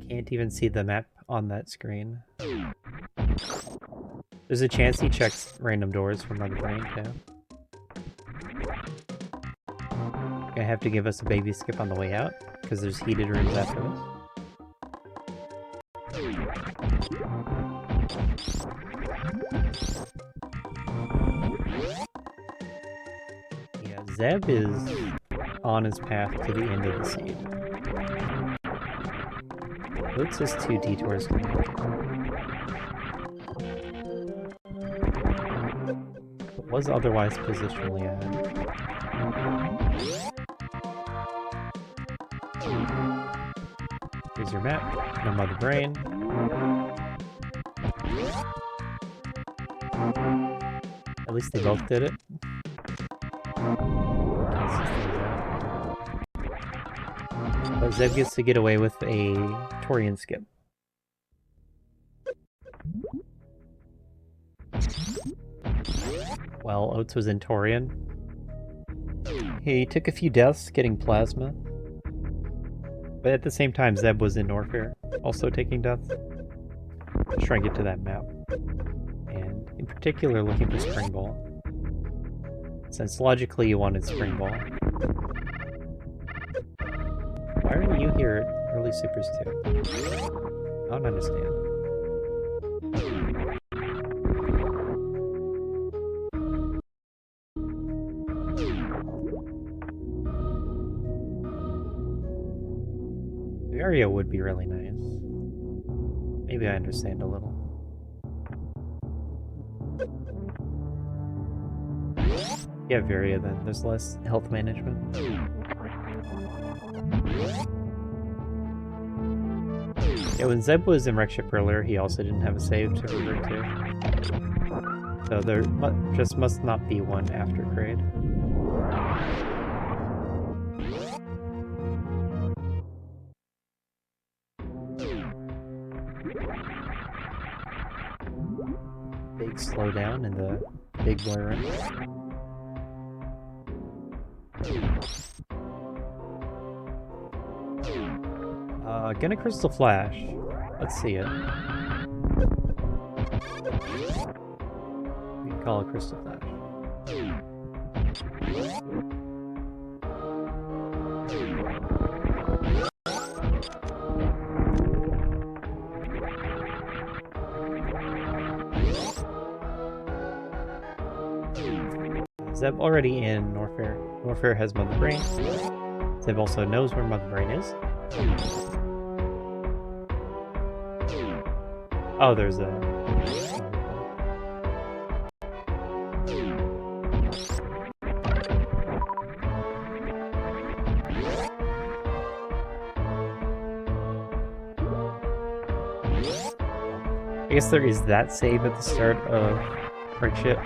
Can't even see the map on that screen. There's a chance he checks random doors from Mother Brain too. Gonna have to give us a baby skip on the way out, because there's heated rooms after this. Yeah, Zeb is on his path to the end of the seed. What's his 2 detours going to make? Was otherwise positionally ahead. Is your map. No mother brain. At least they both did it. But Zeb gets to get away with a Torian skip. Well, Oats was in Torian. He took a few deaths getting plasma. But at the same time, Zeb was in Norfair, also taking deaths. Let's try and get to that map. And in particular, looking for Spring Ball. Since logically you wanted Spring Ball. Why are you here at early supers too? I don't understand. The area would be really nice. Maybe I understand a little. Yeah, Varia then. There's less health management. Yeah, when Zeb was in Wreckship earlier, he also didn't have a save to revert to. So there just must not be one after grade. Big slowdown in the big boy run. Gonna Crystal Flash. Let's see it. We can call it Crystal Flash. Zeb already in Norfair. Norfair has Mother Brain. Zeb also knows where Mother Brain is. Oh, there's a... I guess there is that save at the start of Wreckship,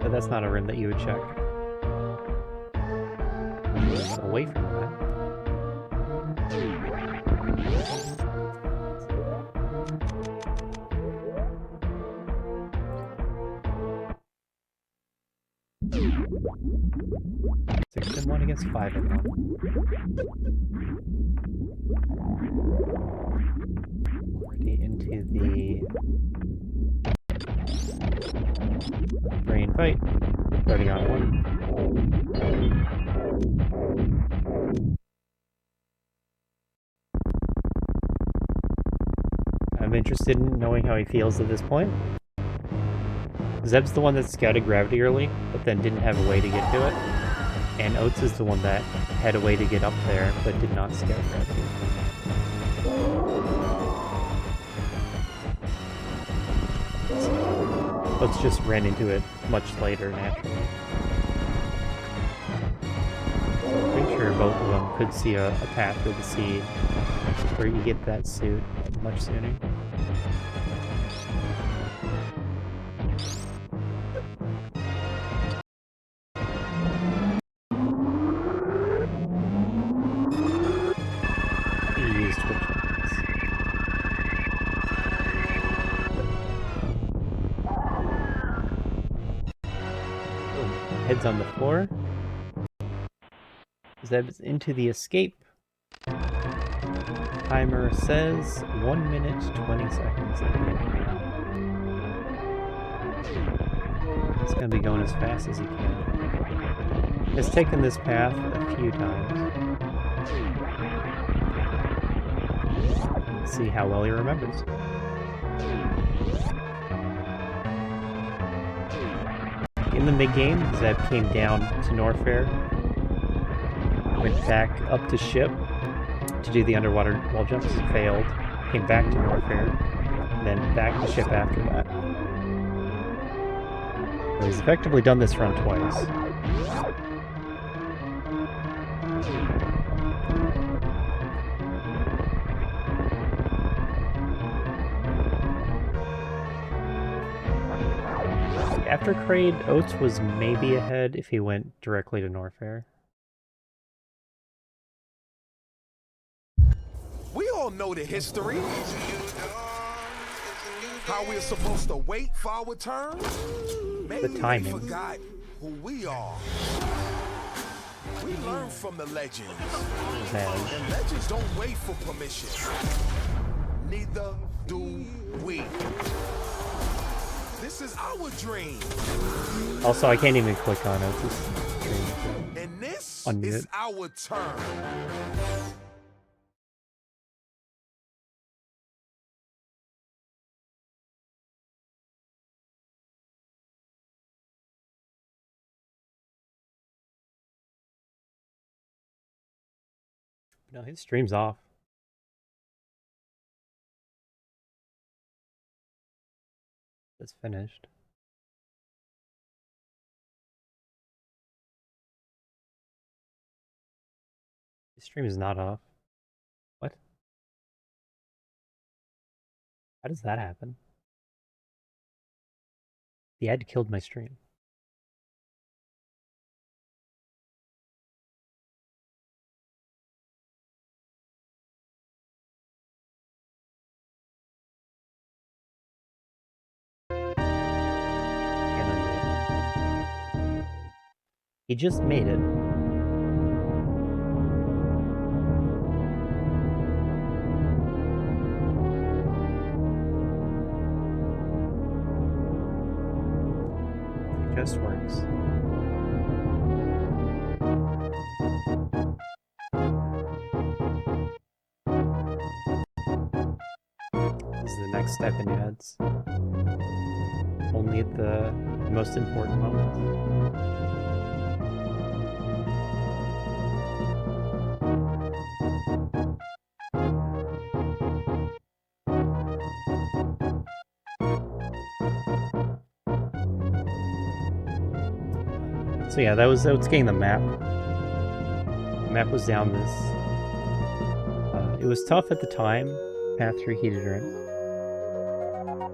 but that's not a run that you would check. Away from that. Six and one against 5 and 1. Already into the brain fight. Starting on 1. I'm interested in knowing how he feels at this point. Zeb's the one that scouted gravity early, but then didn't have a way to get to it. And Oats is the one that had a way to get up there, but did not scout gravity. So, Oats just ran into it much later, naturally. So I'm pretty sure both of them could see a path through the seed where you get that suit much sooner. Heads on the floor. Zeb's into the escape. Timer says 1 minute 20 seconds. He's gonna be going as fast as he can. He's taken this path a few times. Let's see how well he remembers. In the mid-game, Zeb came down to Norfair, went back up to ship to do the underwater wall jumps, failed, came back to Norfair, then back to ship after that. So he's effectively done this run twice. After Kraid, Oats was maybe ahead if he went directly to Norfair. We all know the history. How we're supposed to wait for our turn. Maybe The timing. we forgot who we are. We learn from the legends. And legends don't wait for permission. Neither do we. This is our dream. Also, I can't even click on it. And this Unmute. is our turn. No, his stream's off. It's finished. His stream is not off. What? How does that happen? The ad killed my stream. He just made it. It just works. This is the next step in ads. Only at the most important moments. So yeah, that was getting the map. The map was down this. It was tough at the time. Path through heated rooms.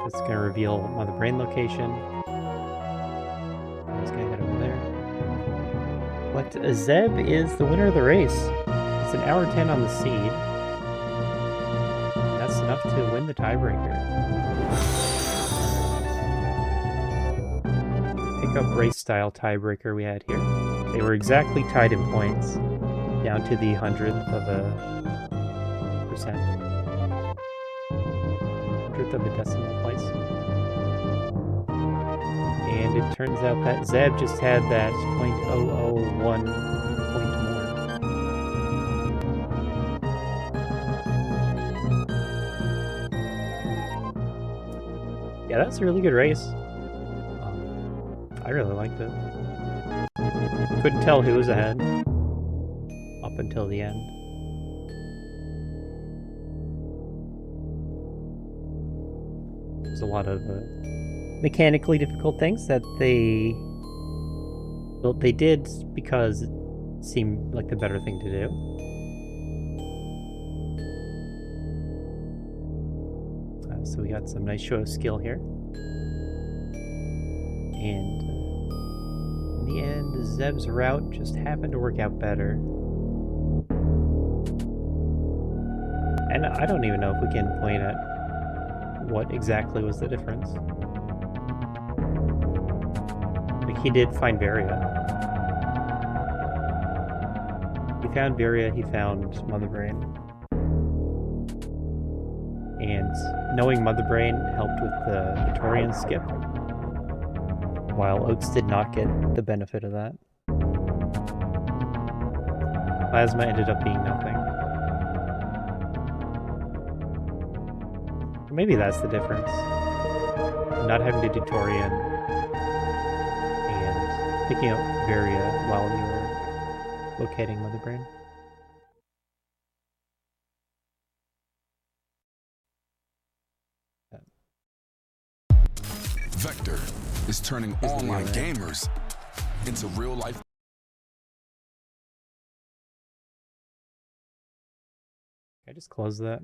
It's gonna reveal Mother Brain location. I was gonna head over there. But Zeb is the winner of the race. It's an hour 10 on the seed. That's enough to win the tiebreaker. Pickup race style tiebreaker we had here. They were exactly tied in points, down to the 100th of a percent. 100th of a decimal place. And it turns out that Zeb just had that 0.001 point more. Yeah, that's a really good race. I really liked it. Couldn't tell who was ahead up until the end. There's a lot of mechanically difficult things that they did because it seemed like the better thing to do. So we got some nice show of skill here. And in the end, Zeb's route just happened to work out better. And I don't even know if we can point at what exactly was the difference. Like, he did find Varia. He found Varia, he found Mother Brain. And knowing Mother Brain helped with the Victorian skip, while Oats did not get the benefit of that. Plasma ended up being nothing. Maybe that's the difference. Not having to do Torian and picking up Varia while you were locating Mother Brain. Vector is turning online gamers into real life. Can I just close that?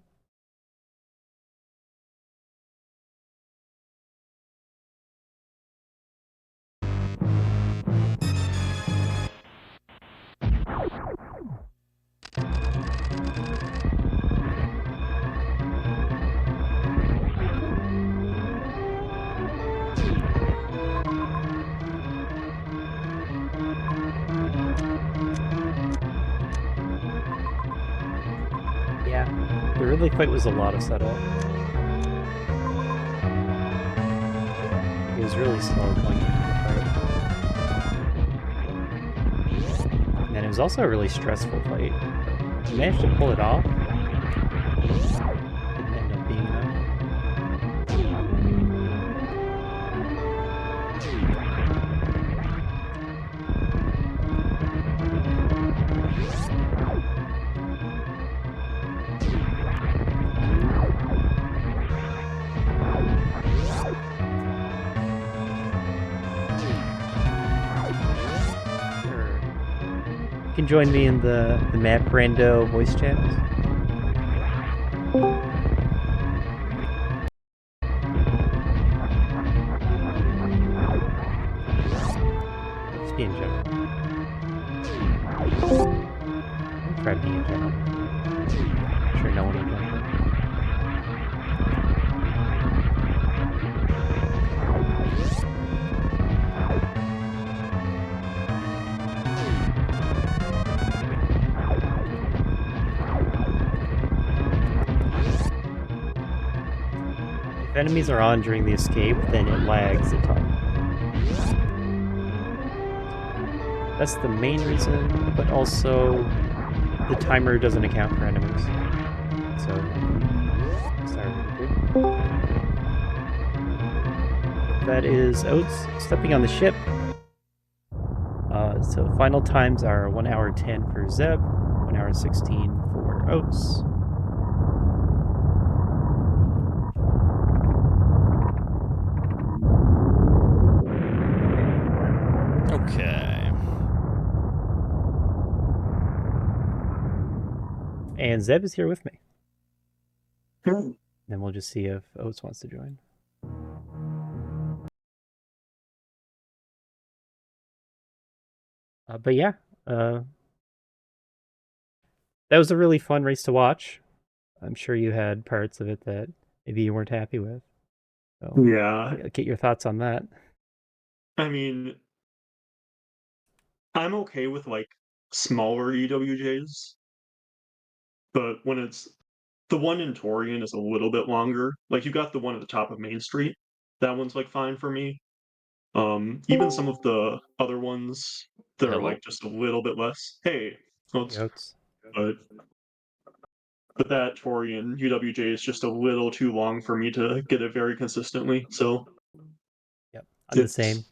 early fight was a lot of setup. It was really slow going into the fight. And it was also a really stressful fight. We managed to pull it off. Didn't end up being enough. You can join me in the Map Rando voice channels. Let's be in general. I'll try to be in general. I'm sure no one will jump in. If enemies are on during the escape, then it lags a ton. That's the main reason, but also the timer doesn't account for enemies. So, sorry. That is Oats stepping on the ship. So final times are 1 hour 10 for Zeb, 1 hour 16 for Oats. Okay. And Zeb is here with me. Hmm. Then we'll just see if Oats wants to join. But yeah, that was a really fun race to watch. I'm sure you had parts of it that maybe you weren't happy with. So Yeah, get your thoughts on that. I mean, I'm okay with like smaller EWJs, but when it's the one in Torian is a little bit longer. Like you got the one at the top of Main Street. That one's like fine for me. Even some of the other ones that are Hello? like just a little bit less. Hey, let's Oats. but that Torian UWJ is just a little too long for me to get it very consistently. So Yep, I'm the same.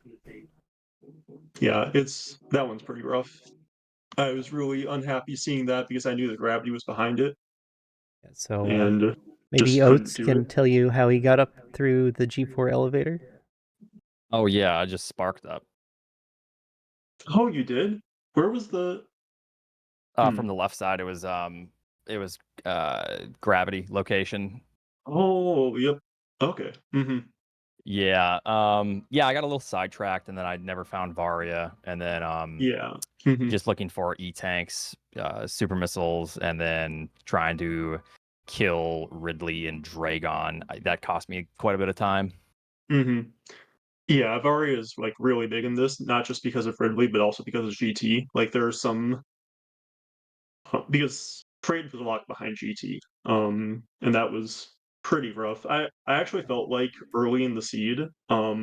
Yeah, it's that one's pretty rough. I was really unhappy seeing that because I knew the gravity was behind it, Yeah, so and maybe just couldn't Oats do can it. tell you how he got up through the G4 elevator. Oh yeah, I just sparked up. Oh, you did? Where was the? From the left side, it was gravity location. Oh, yep. Okay. Yeah. Yeah, I got a little sidetracked, and then I never found Varia, and then Yeah. just looking for E-tanks, super missiles, and then trying to kill Ridley and Dragon. That cost me quite a bit of time. Yeah, Avari is like really big in this, not just because of Ridley, but also because of GT. Like there's some because trade was a lot behind GT. And that was pretty rough. I actually felt like early in the seed,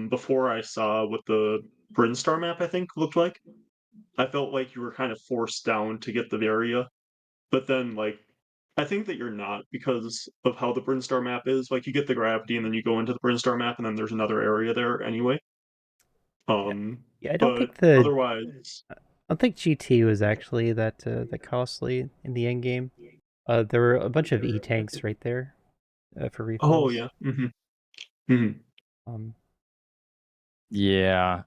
before I saw what the Brinstar map I think looked like, I felt like you were kind of forced down to get the area. But then like I think that you're not because of how the Brinstar map is. Like you get the gravity and then you go into the Brinstar map and then there's another area there anyway. Yeah, I don't But think the otherwise, I don't think GT was actually that costly in the end game. There were a bunch of E-tanks right there for oh refills. yeah. Hmm. Um, Yeah.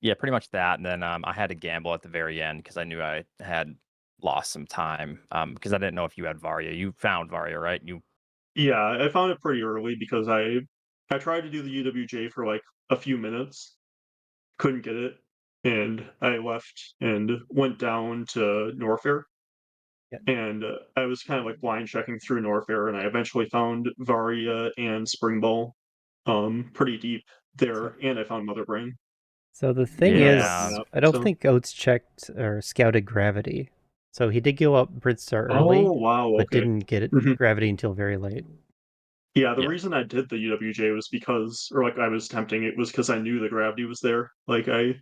Yeah, pretty much that. And then I had to gamble at the very end because I knew I had lost some time. Because I didn't know if you had Varia. You found Varia, right? You Yeah, I found it pretty early because I tried to do the UWJ for like a few minutes, couldn't get it, and I left and went down to Norfair, yeah. and I was kind of like blind checking through Norfair, and I eventually found Varia and Spring Ball, pretty deep So there, and I found Mother Brain. so the thing In that Yeah. is, map, I don't so think Oats checked or scouted gravity. So he did go up Bridstar early, Oh, wow, but okay. didn't get it Mhm. gravity until very late. Yeah, the Yeah. reason I did the UWJ was because, or like I was tempting it was because I knew the gravity was there. Like I,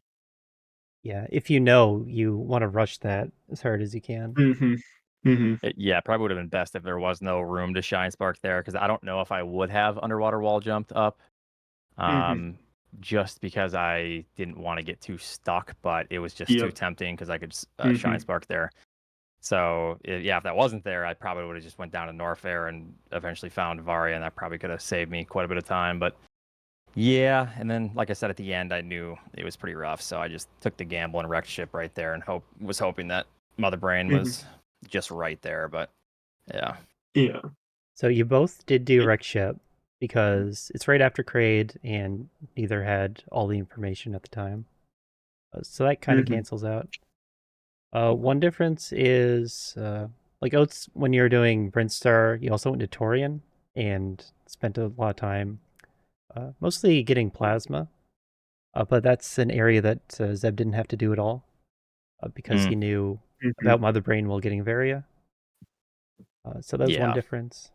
Yeah, if you know, you want to rush that as hard as you can. hmm hmm Yeah, probably would have been best if there was no room to shine spark there, because I don't know if I would have underwater wall jumped up. hmm Just because I didn't want to get too stuck, but it was just too Yep. tempting because I could shine hmm spark there. So yeah, if that wasn't there, I probably would have just went down to Norfair and eventually found Varia, and that probably could have saved me quite a bit of time. But yeah, and then like I said at the end, I knew it was pretty rough, so I just took the gamble and wrecked ship right there, and was hoping that Mother Brain hmm was just right there. But yeah, Yeah. So you both did do It- wreck ship because it's right after Kraid, and neither had all the information at the time. So that kind of mhm. cancels out. One difference is like Oats, when you're doing Brinstar, you also went to Torian and spent a lot of time mostly getting plasma. But that's an area that Zeb didn't have to do at all because he Mm, knew Mhm. about Mother Brain while getting Varia. So that's one yeah, difference.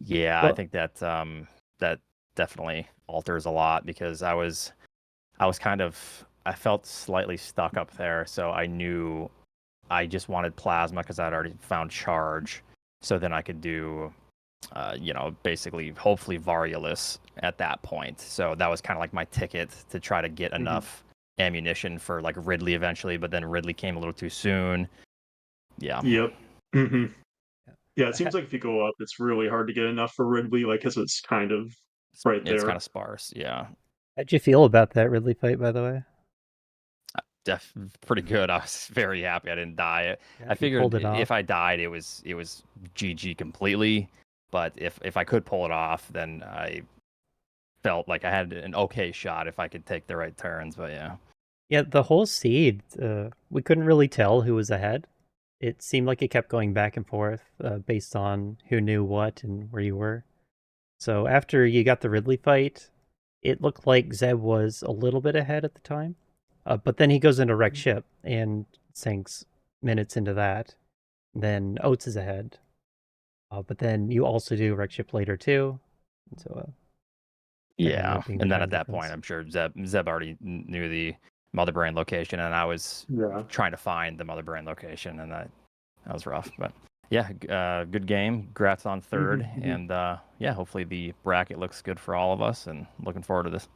yeah. I Well, think that that definitely alters a lot because I was kind of I felt slightly stuck up there, so I knew I just wanted plasma because I'd already found charge, so then I could do, basically hopefully Variolus at that point. So that was kind of like my ticket to try to get Mhm. enough ammunition for like Ridley eventually, but then Ridley came a little too soon. Yeah, Yep. hmm Yeah, it h- seems like if you go up, it's really hard to get enough for Ridley, like, because it's kind of right it's kind there. of sparse. Yeah, how'd you feel about that Ridley fight, by the way? def pretty good. I was very happy I didn't die. Yeah, I you figured pulled it off. if I died, it was GG completely. But if I could pull it off, then I felt like I had an okay shot if I could take the right turns. But yeah, Yeah, the whole seed, we couldn't really tell who was ahead. It seemed like it kept going back and forth based on who knew what and where you were. So after you got the Ridley fight, it looked like Zeb was a little bit ahead at the time. But then he goes into wreck ship and sinks minutes into that. Then Oates is ahead. But then you also do wreck ship later too. So that ended yeah. up being the And then time at that point, difference. I'm sure Zeb already knew the Mother Brain location, and I was Yeah. trying to find the Mother Brain location, and that was rough. But yeah, good game. Congrats on hmm third, hmm and yeah, hopefully the bracket looks good for all of us, and looking forward to this.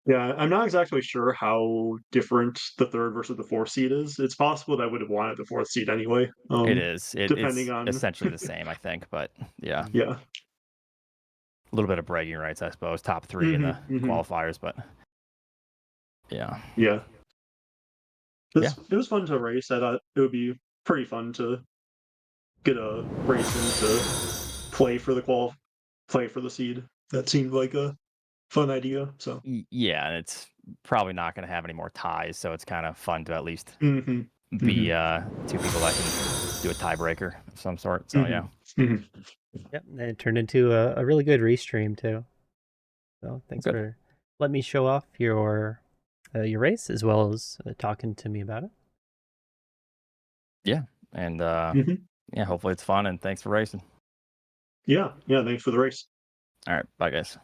Yeah, I'm not exactly sure how different the 3rd versus the 4th seed is. It's possible that I would have wanted the 4th seed anyway, It is. depending It's on essentially the same, I think. But yeah, yeah. a little bit of bragging rights, I suppose. Top three in hmm the hmm qualifiers, but yeah, Yeah. yeah, It was fun to race. I thought it would be pretty fun to get a race in to play for the play for the seed. That seemed like a fun idea. So. yeah. And it's probably not going to have any more ties, so it's kind of fun to at least hmm hmm be two people that can do a tiebreaker of some sort. So hmm yeah, hmm Yep, and it turned into a really good restream too. So thanks good. for letting me show off your race as well as talking to me about it. Yeah, and hmm yeah, hopefully it's fun. And thanks for racing. Yeah. Yeah. Thanks for the race. All right, bye guys.